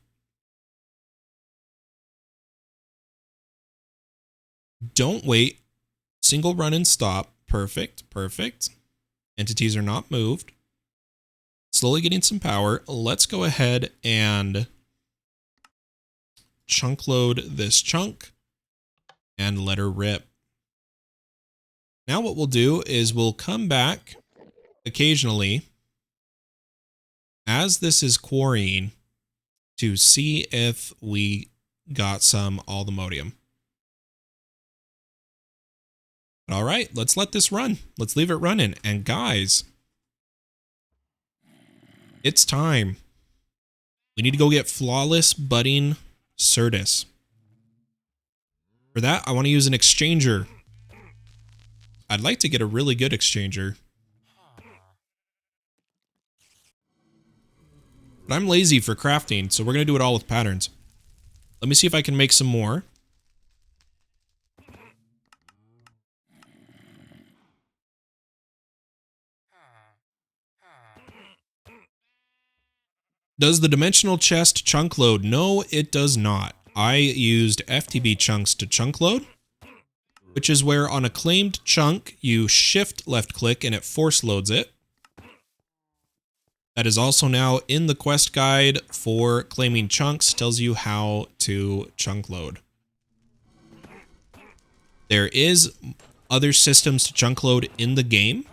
Don't wait. Single run and stop. Perfect, perfect. Entities are not moved. Slowly getting some power. Let's go ahead and chunk load this chunk and let her rip. Now what we'll do is we'll come back occasionally as this is quarrying to see if we got some Allthemodium. All right, let's let this run. Let's leave it running. And guys, it's time. We need to go get flawless budding certis. For that, I want to use an exchanger. I'd like to get a really good exchanger. But I'm lazy for crafting, so we're going to do it all with patterns. Let me see if I can make some more. Does the dimensional chest chunk load? No, it does not. I used FTB chunks to chunk load, which is where on a claimed chunk, you shift left click and it force loads it. That is also now in the quest guide for claiming chunks, tells you how to chunk load. There is other systems to chunk load in the game.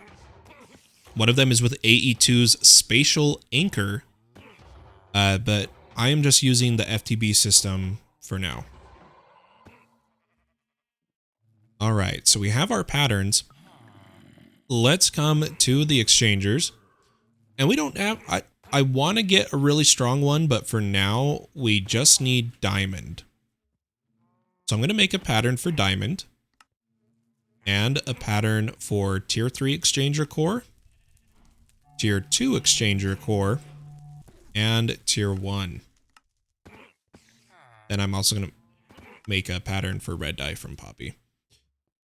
One of them is with AE2's spatial anchor, but I am just using the FTB system for now. All right, so we have our patterns. Let's come to the exchangers. And we don't have, I want to get a really strong one, but for now, we just need diamond. So I'm going to make a pattern for diamond. And a pattern for tier 3 exchanger core, tier 2 exchanger core, and tier 1. Then I'm also going to make a pattern for red dye from Poppy.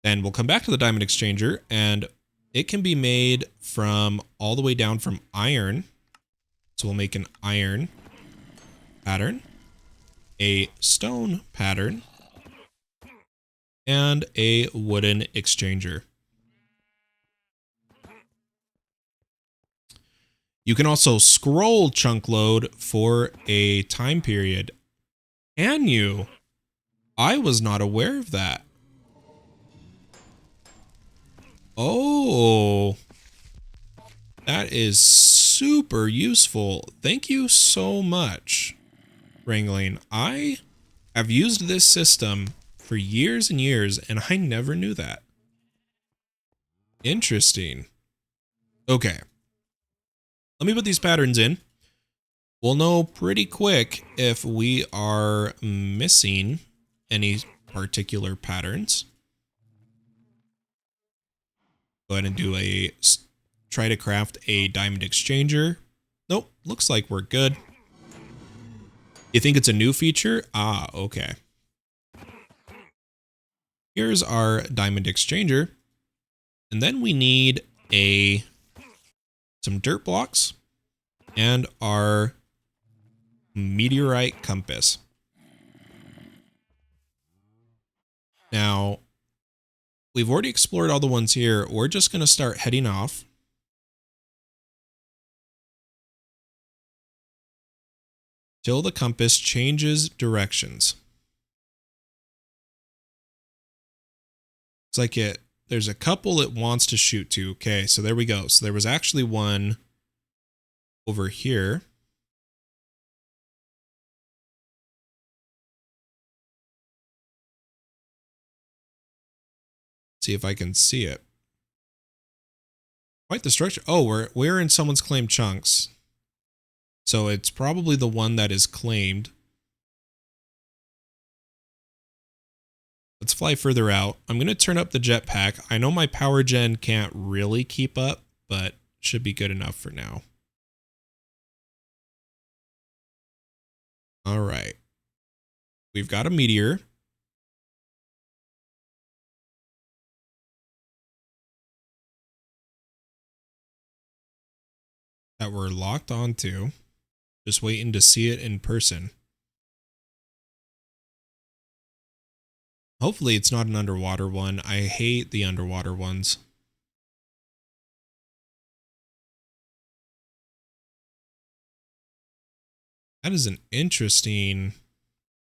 Then we'll come back to the diamond exchanger, and it can be made from all the way down from iron. So we'll make an iron pattern, a stone pattern, and a wooden exchanger. You can also scroll chunk load for a time period. Can you? I was not aware of that. Oh, that is super useful. Thank you so much, Wrangling. I have used this system for years and years, and I never knew that. Interesting. Okay. Let me put these patterns in. We'll know pretty quick if we are missing any particular patterns. Go ahead and do try to craft a diamond exchanger. Nope, looks like we're good. You think it's a new feature? Ah, okay. Here's our diamond exchanger. And then we need some dirt blocks and our meteorite compass. Now, we've already explored all the ones here. We're just going to start heading off. Till the compass changes directions. It's like there's a couple it wants to shoot to. Okay, so there we go. So there was actually one over here. See if I can see it. Quite the structure. Oh, we're in someone's claimed chunks. So it's probably the one that is claimed. Let's fly further out. I'm going to turn up the jetpack. I know my power gen can't really keep up, but should be good enough for now. All right. We've got a meteor. That we're locked onto. Just waiting to see it in person. Hopefully it's not an underwater one. I hate the underwater ones. That is an interesting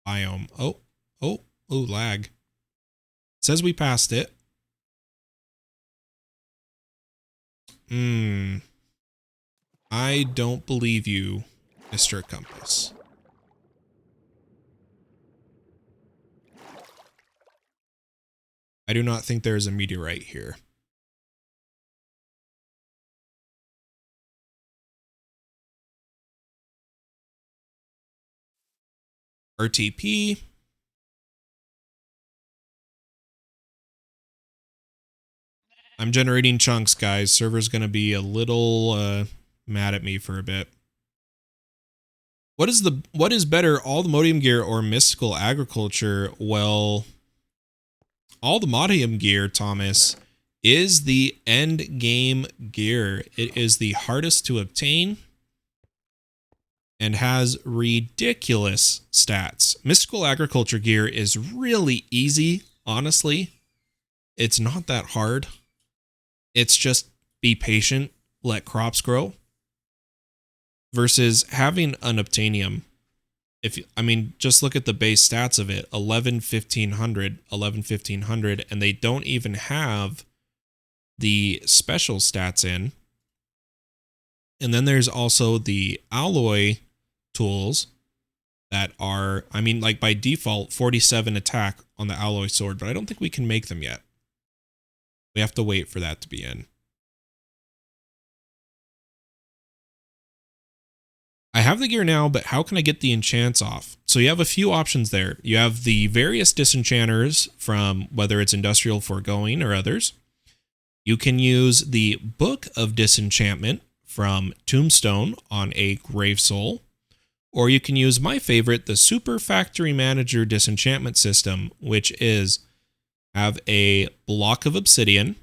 biome. Oh, lag. It says we passed it. I don't believe you, Mr. Compass. I do not think there is a meteorite here. RTP. I'm generating chunks, guys. Server's going to be a little mad at me for a bit. What is better, Allthemodium gear or mystical agriculture? Well, Allthemodium gear, Thomas, is the end game gear. It is the hardest to obtain and has ridiculous stats. Mystical agriculture gear is really easy, honestly. It's not that hard. It's just be patient, let crops grow. Versus having an obtainium. Just look at the base stats of it. 11, 1500, 11, 1500, and they don't even have the special stats in. And then there's also the alloy tools that are, like by default, 47 attack on the alloy sword, but I don't think we can make them yet. We have to wait for that to be in. I have the gear now, but how can I get the enchants off? So you have a few options there. You have the various disenchanters from whether it's Industrial Foregoing or others. You can use the Book of Disenchantment from Tombstone on a Grave Soul. Or you can use my favorite, the Super Factory Manager Disenchantment System, which is have a block of obsidian,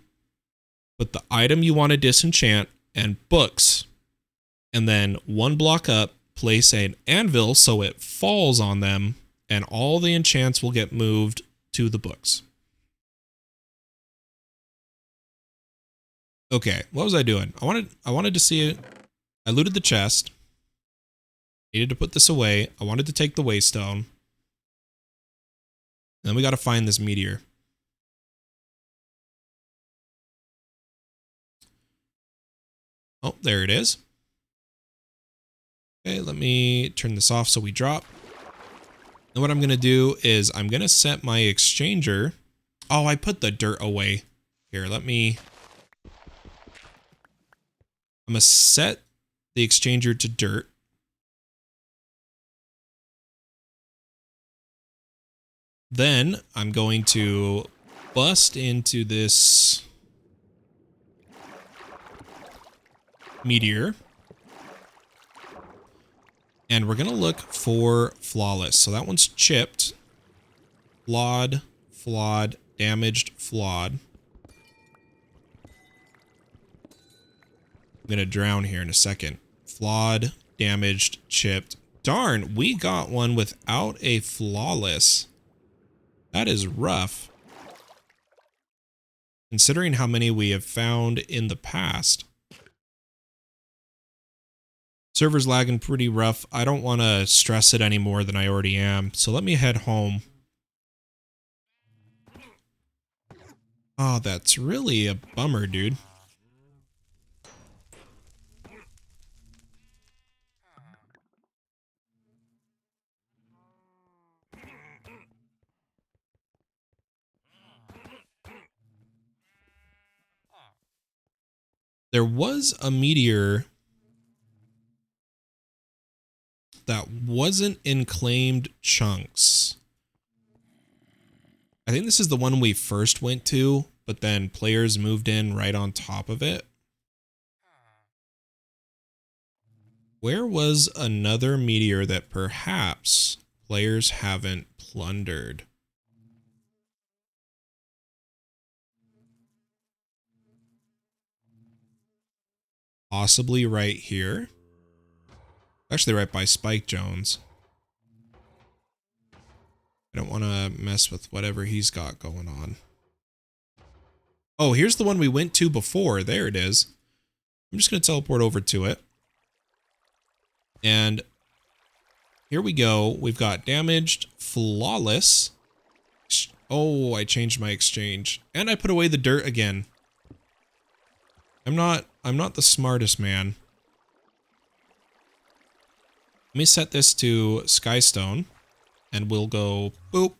put the item you want to disenchant, and books. And then one block up, place an anvil so it falls on them, and all the enchants will get moved to the books. Okay, what was I doing? I wanted to see it. I looted the chest. Needed to put this away. I wanted to take the waystone. Then we got to find this meteor. Oh, there it is. Okay, let me turn this off so we drop. And what I'm going to do is I'm going to set my exchanger. Oh, I put the dirt away. Here, I'm going to set the exchanger to dirt. Then I'm going to bust into this meteor. And we're going to look for flawless. So that one's chipped. Flawed, damaged, flawed. I'm going to drown here in a second. Flawed, damaged, chipped. Darn, we got one without a flawless. That is rough. Considering how many we have found in the past. Server's lagging pretty rough. I don't want to stress it any more than I already am. So let me head home. Oh, that's really a bummer, dude. There was a meteor that wasn't in claimed chunks. I think this is the one we first went to, but then players moved in right on top of it. Where was another meteor that perhaps players haven't plundered? Possibly right here. Actually right by Spike Jones. I don't want to mess with whatever he's got going on. Oh, here's the one we went to before. There it is. I'm just going to teleport over to it. And here we go. We've got damaged, flawless. Oh, I changed my exchange. And I put away the dirt again. I'm not the smartest man. Let me set this to Skystone. And we'll go boop.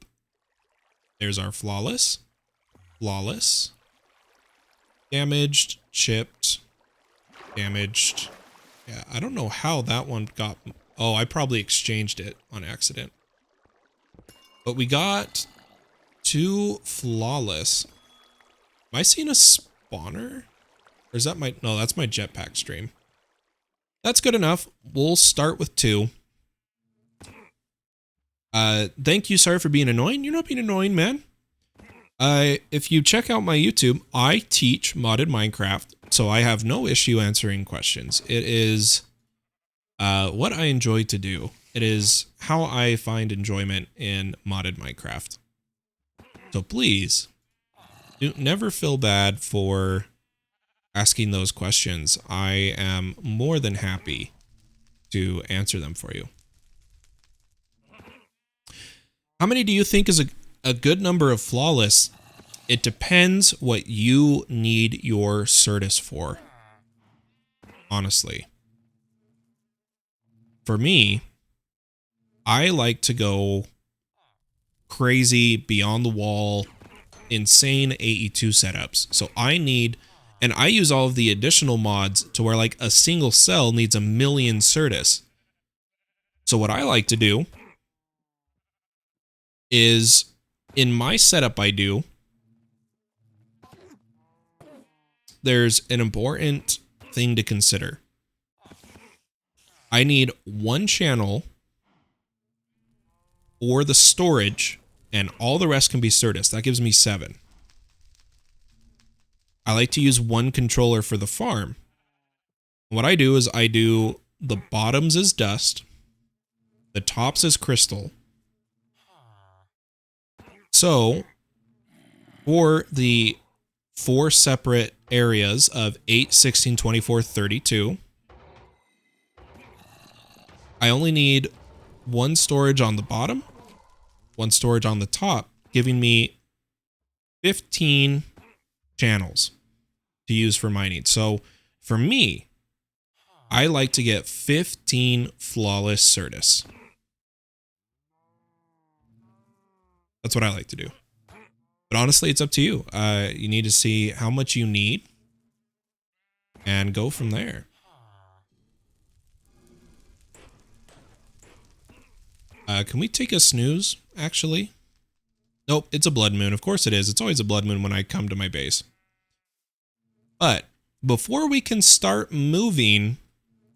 There's our flawless. Flawless. Damaged, chipped, damaged. Yeah, I don't know how that one got... Oh, I probably exchanged it on accident. But we got 2 flawless. Am I seeing a spawner? Or is that my... No, that's my jetpack stream. That's good enough. We'll start with 2. Thank you, sorry for being annoying. You're not being annoying, man. If you check out my YouTube, I teach modded Minecraft, so I have no issue answering questions. It is what I enjoy to do. It is how I find enjoyment in modded Minecraft. So please, never feel bad for asking those questions. I am more than happy to answer them for you. How many do you think is a good number of flawless? It depends what you need your certus for. Honestly. For me, I like to go crazy, beyond the wall, insane AE2 setups. So I need, and I use all of the additional mods to where like a single cell needs 1,000,000 certus. So what I like to do is, in my setup there's an important thing to consider. I need 1 channel for the storage, and all the rest can be certus. That gives me 7. I like to use 1 controller for the farm. What I do is I do the bottoms as dust, the tops as crystal. So, for the 4 separate areas of 8, 16, 24, 32, I only need 1 storage on the bottom, 1 storage on the top, giving me 15 channels to use for mining. So, for me, I like to get 15 flawless certus. That's what I like to do. But honestly, it's up to you. You need to see how much you need and go from there. Can we take a snooze, actually? Nope, it's a blood moon. Of course it is. It's always a blood moon when I come to my base. But before we can start moving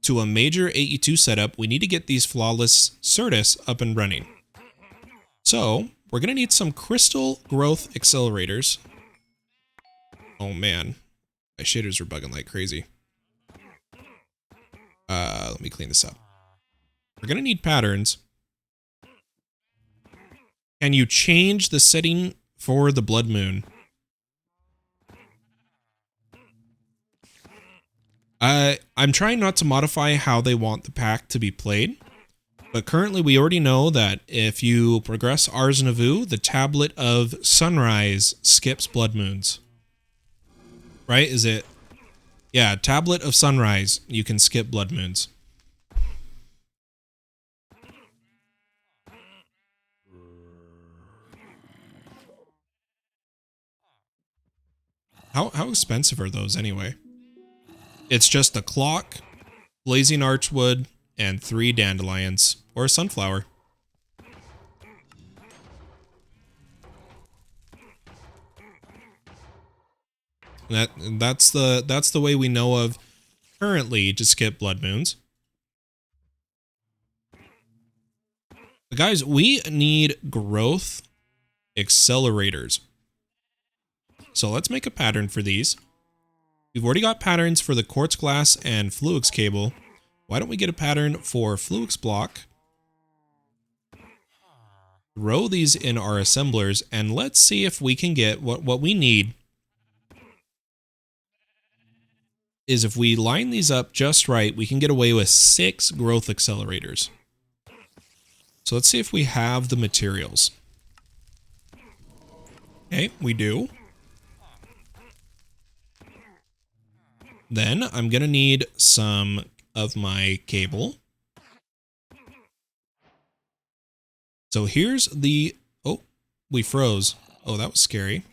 to a major AE2 setup, we need to get these flawless certus up and running. So, we're going to need some crystal growth accelerators. Oh man, my shaders are bugging like crazy. Let me clean this up. We're going to need patterns. Can you change the setting for the blood moon? I'm trying not to modify how they want the pack to be played. But currently we already know that if you progress Ars Navu, the Tablet of Sunrise skips blood moons. Right? Is it? Yeah, Tablet of Sunrise, you can skip blood moons. How expensive are those anyway? It's just a clock, blazing archwood, and 3 dandelions, or a sunflower. That's the way we know of currently to skip blood moons. But guys, we need growth accelerators. So let's make a pattern for these. We've already got patterns for the quartz glass and fluix cable. Why don't we get a pattern for fluix block? Throw these in our assemblers, and let's see if we can get what we need is if we line these up just right, we can get away with 6 growth accelerators. So let's see if we have the materials. Okay, we do. Then I'm going to need some of my cable. So here's the... Oh, we froze. Oh, that was scary.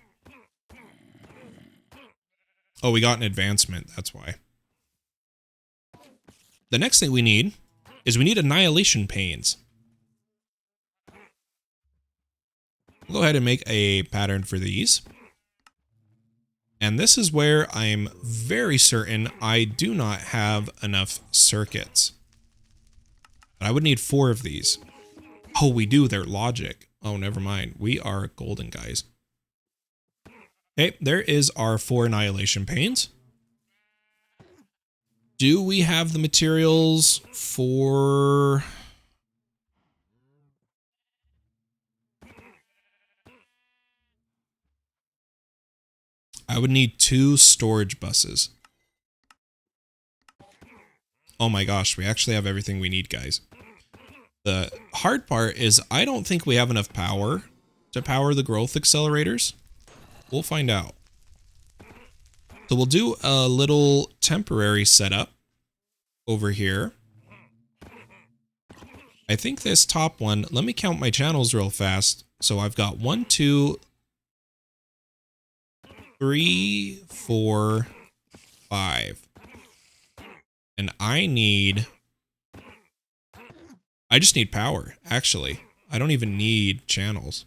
Oh, we got an advancement. That's why. The next thing we need is we need annihilation panes. We'll go ahead and make a pattern for these. And this is where I'm very certain I do not have enough circuits. But I would need 4 of these. Oh, we do. They're logic. Oh, never mind. We are golden, guys. Okay, there is our 4 annihilation panes. Do we have the materials for... I would need 2 storage buses. Oh my gosh, we actually have everything we need, guys. The hard part is I don't think we have enough power to power the growth accelerators. We'll find out. So we'll do a little temporary setup over here. I think this top one, let me count my channels real fast. So I've got 1, 2, 3, 4, 5. And I just need power, actually. I don't even need channels.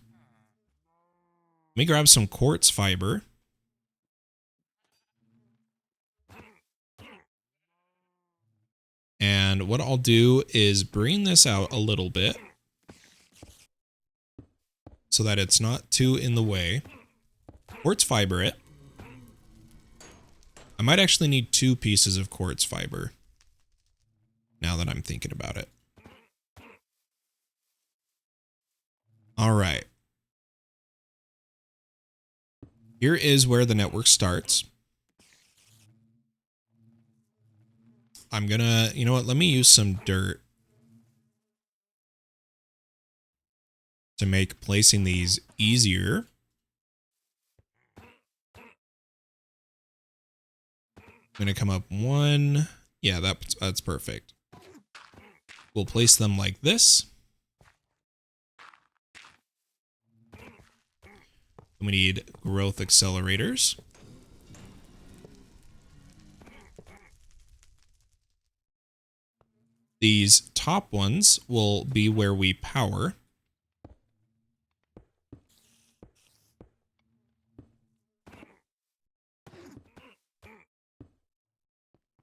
Let me grab some quartz fiber. And what I'll do is bring this out a little bit so that it's not too in the way. Quartz fiber it. I might actually need 2 pieces of quartz fiber now that I'm thinking about it. All right. Here is where the network starts. I'm gonna, you know what, let me use some dirt to make placing these easier. I'm gonna come up 1. Yeah, that's perfect. We'll place them like this. We need growth accelerators. These top ones will be where we power.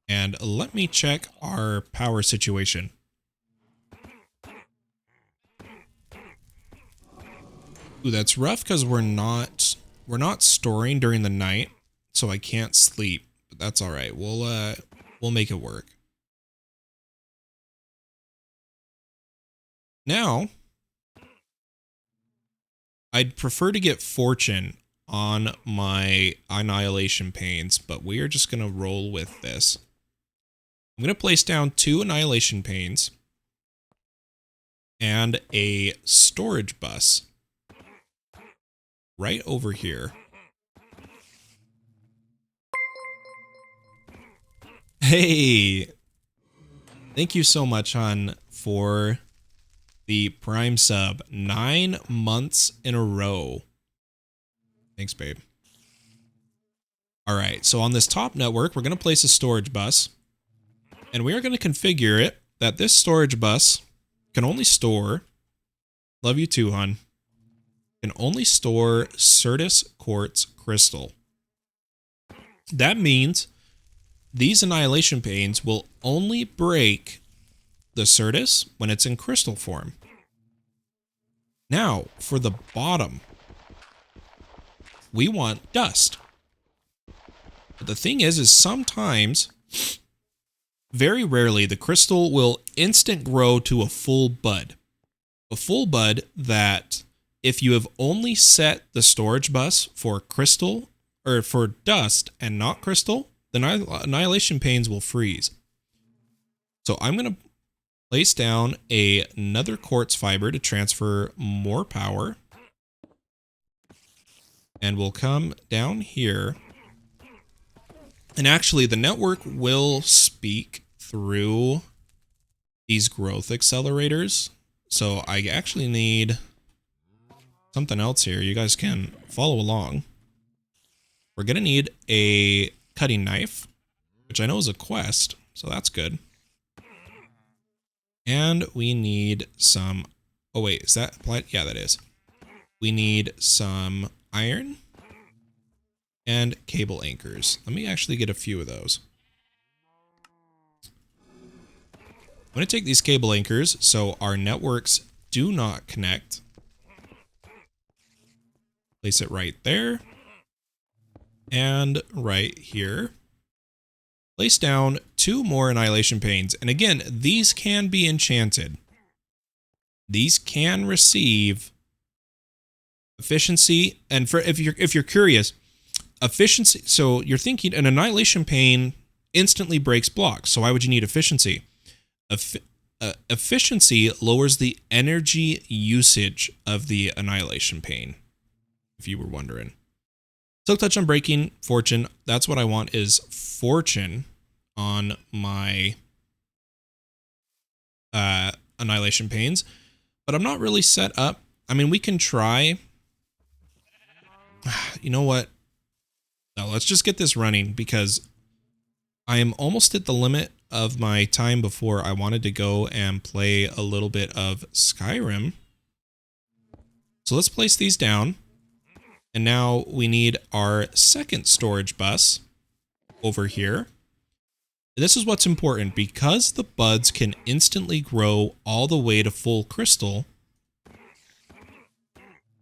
And let me check our power situation. Ooh, that's rough because we're not storing during the night, so I can't sleep. But that's all right. We'll make it work. Now, I'd prefer to get fortune on my annihilation panes, but we are just going to roll with this. I'm going to place down 2 annihilation panes and a storage bus right over here. Hey, thank you so much, hon, for the Prime sub. 9 months in a row. Thanks, babe. All right, so on this top network, we're going to place a storage bus. And we are going to configure it that this storage bus can only store, love you too, hon, can only store certus quartz crystal. That means these annihilation panes will only break the certus when it's in crystal form. Now, for the bottom, we want dust. But the thing is sometimes, very rarely, the crystal will instant grow to a full bud. A full bud that, if you have only set the storage bus for crystal, or for dust and not crystal, the annihilation panes will freeze. So I'm going to place down another quartz fiber to transfer more power. And we'll come down here. And actually, the network will speak through these growth accelerators. So I actually need something else here. You guys can follow along. We're going to need a cutting knife, which I know is a quest, so that's good. And we need some... Oh, wait, is that applied? Yeah, that is. We need some iron and cable anchors. Let me actually get a few of those. I'm going to take these cable anchors so our networks do not connect. Place it right there. And right here. Place down 2 more annihilation panes. And again, these can be enchanted. These can receive efficiency. And for if you're curious, efficiency. So you're thinking an annihilation pane instantly breaks blocks. So why would you need efficiency? Efficiency lowers the energy usage of the annihilation pane, if you were wondering. Silk touch on breaking, fortune. That's what I want, is fortune on my annihilation panes. But I'm not really set up. I mean, we can try. You know what? No, let's just get this running because I am almost at the limit of my time before I wanted to go and play a little bit of Skyrim. So let's place these down. And now we need our second storage bus over here. This is what's important. Because the buds can instantly grow all the way to full crystal,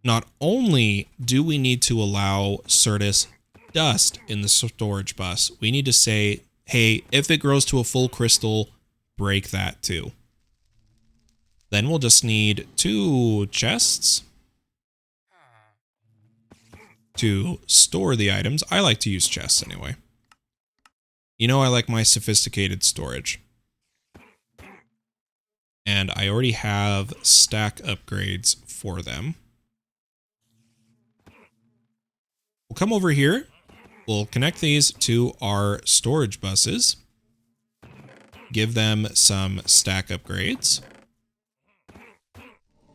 not only do we need to allow certus dust in the storage bus, we need to say, hey, if it grows to a full crystal, break that too. Then we'll just need 2 chests to store the items. I like to use chests anyway. You know, I like my sophisticated storage. And I already have stack upgrades for them. We'll come over here. We'll connect these to our storage buses. Give them some stack upgrades.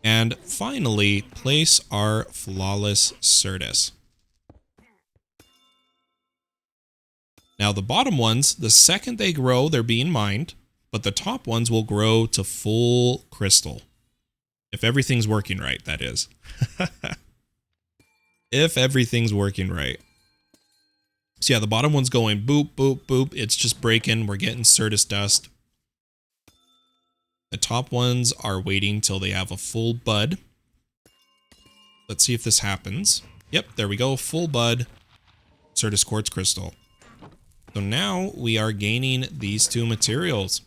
And finally, place our flawless certus. Now the bottom ones, the second they grow, they're being mined, but the top ones will grow to full crystal. If everything's working right, that is. If everything's working right. So yeah, the bottom one's going boop, boop, boop. It's just breaking. We're getting certus dust. The top ones are waiting till they have a full bud. Let's see if this happens. Yep, there we go. Full bud. Certus quartz crystal. So now we are gaining these 2 materials,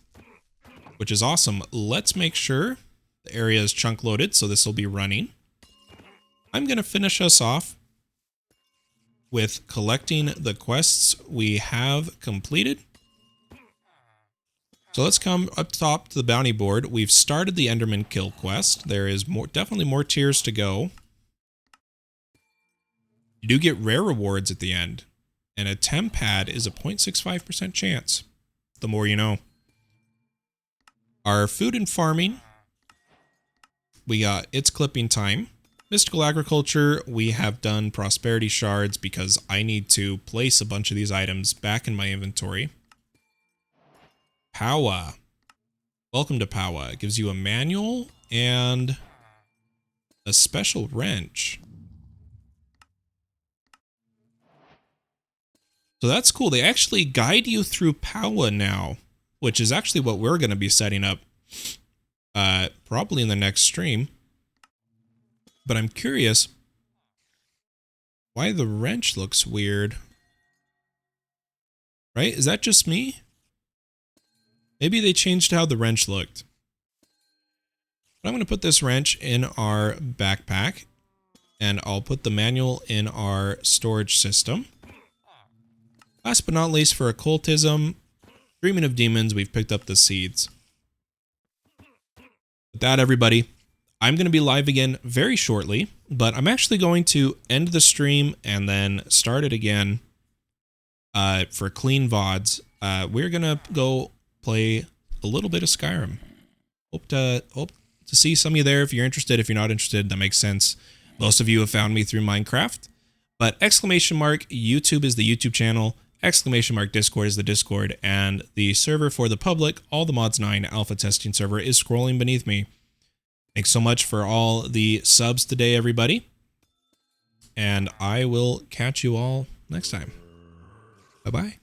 which is awesome. Let's make sure the area is chunk loaded, so this will be running. I'm going to finish us off with collecting the quests we have completed. So let's come up top to the bounty board. We've started the Enderman kill quest. There is definitely more tiers to go. You do get rare rewards at the end. And a temp pad is a 0.65% chance. The more you know. Our food and farming. We got It's Clipping Time. Mystical agriculture, we have done prosperity shards because I need to place a bunch of these items back in my inventory. Powa. Welcome to Powa. It gives you a manual and a special wrench. So that's cool. They actually guide you through Powa now, which is actually what we're going to be setting up probably in the next stream. But I'm curious why the wrench looks weird. Right? Is that just me? Maybe they changed how the wrench looked. But I'm going to put this wrench in our backpack, and I'll put the manual in our storage system. Last but not least, for occultism, dreaming of demons, we've picked up the seeds. With that, everybody, I'm going to be live again very shortly, but I'm actually going to end the stream and then start it again for clean VODs. We're going to go play a little bit of Skyrim. Hope to see some of you there. If you're interested, if you're not interested, that makes sense. Most of you have found me through Minecraft, but exclamation mark YouTube is the YouTube channel. Exclamation mark Discord is the Discord, and the server for the public, Allthemods 9 alpha testing server, is scrolling beneath me. Thanks so much for all the subs today, everybody. And I will catch you all next time. Bye-bye.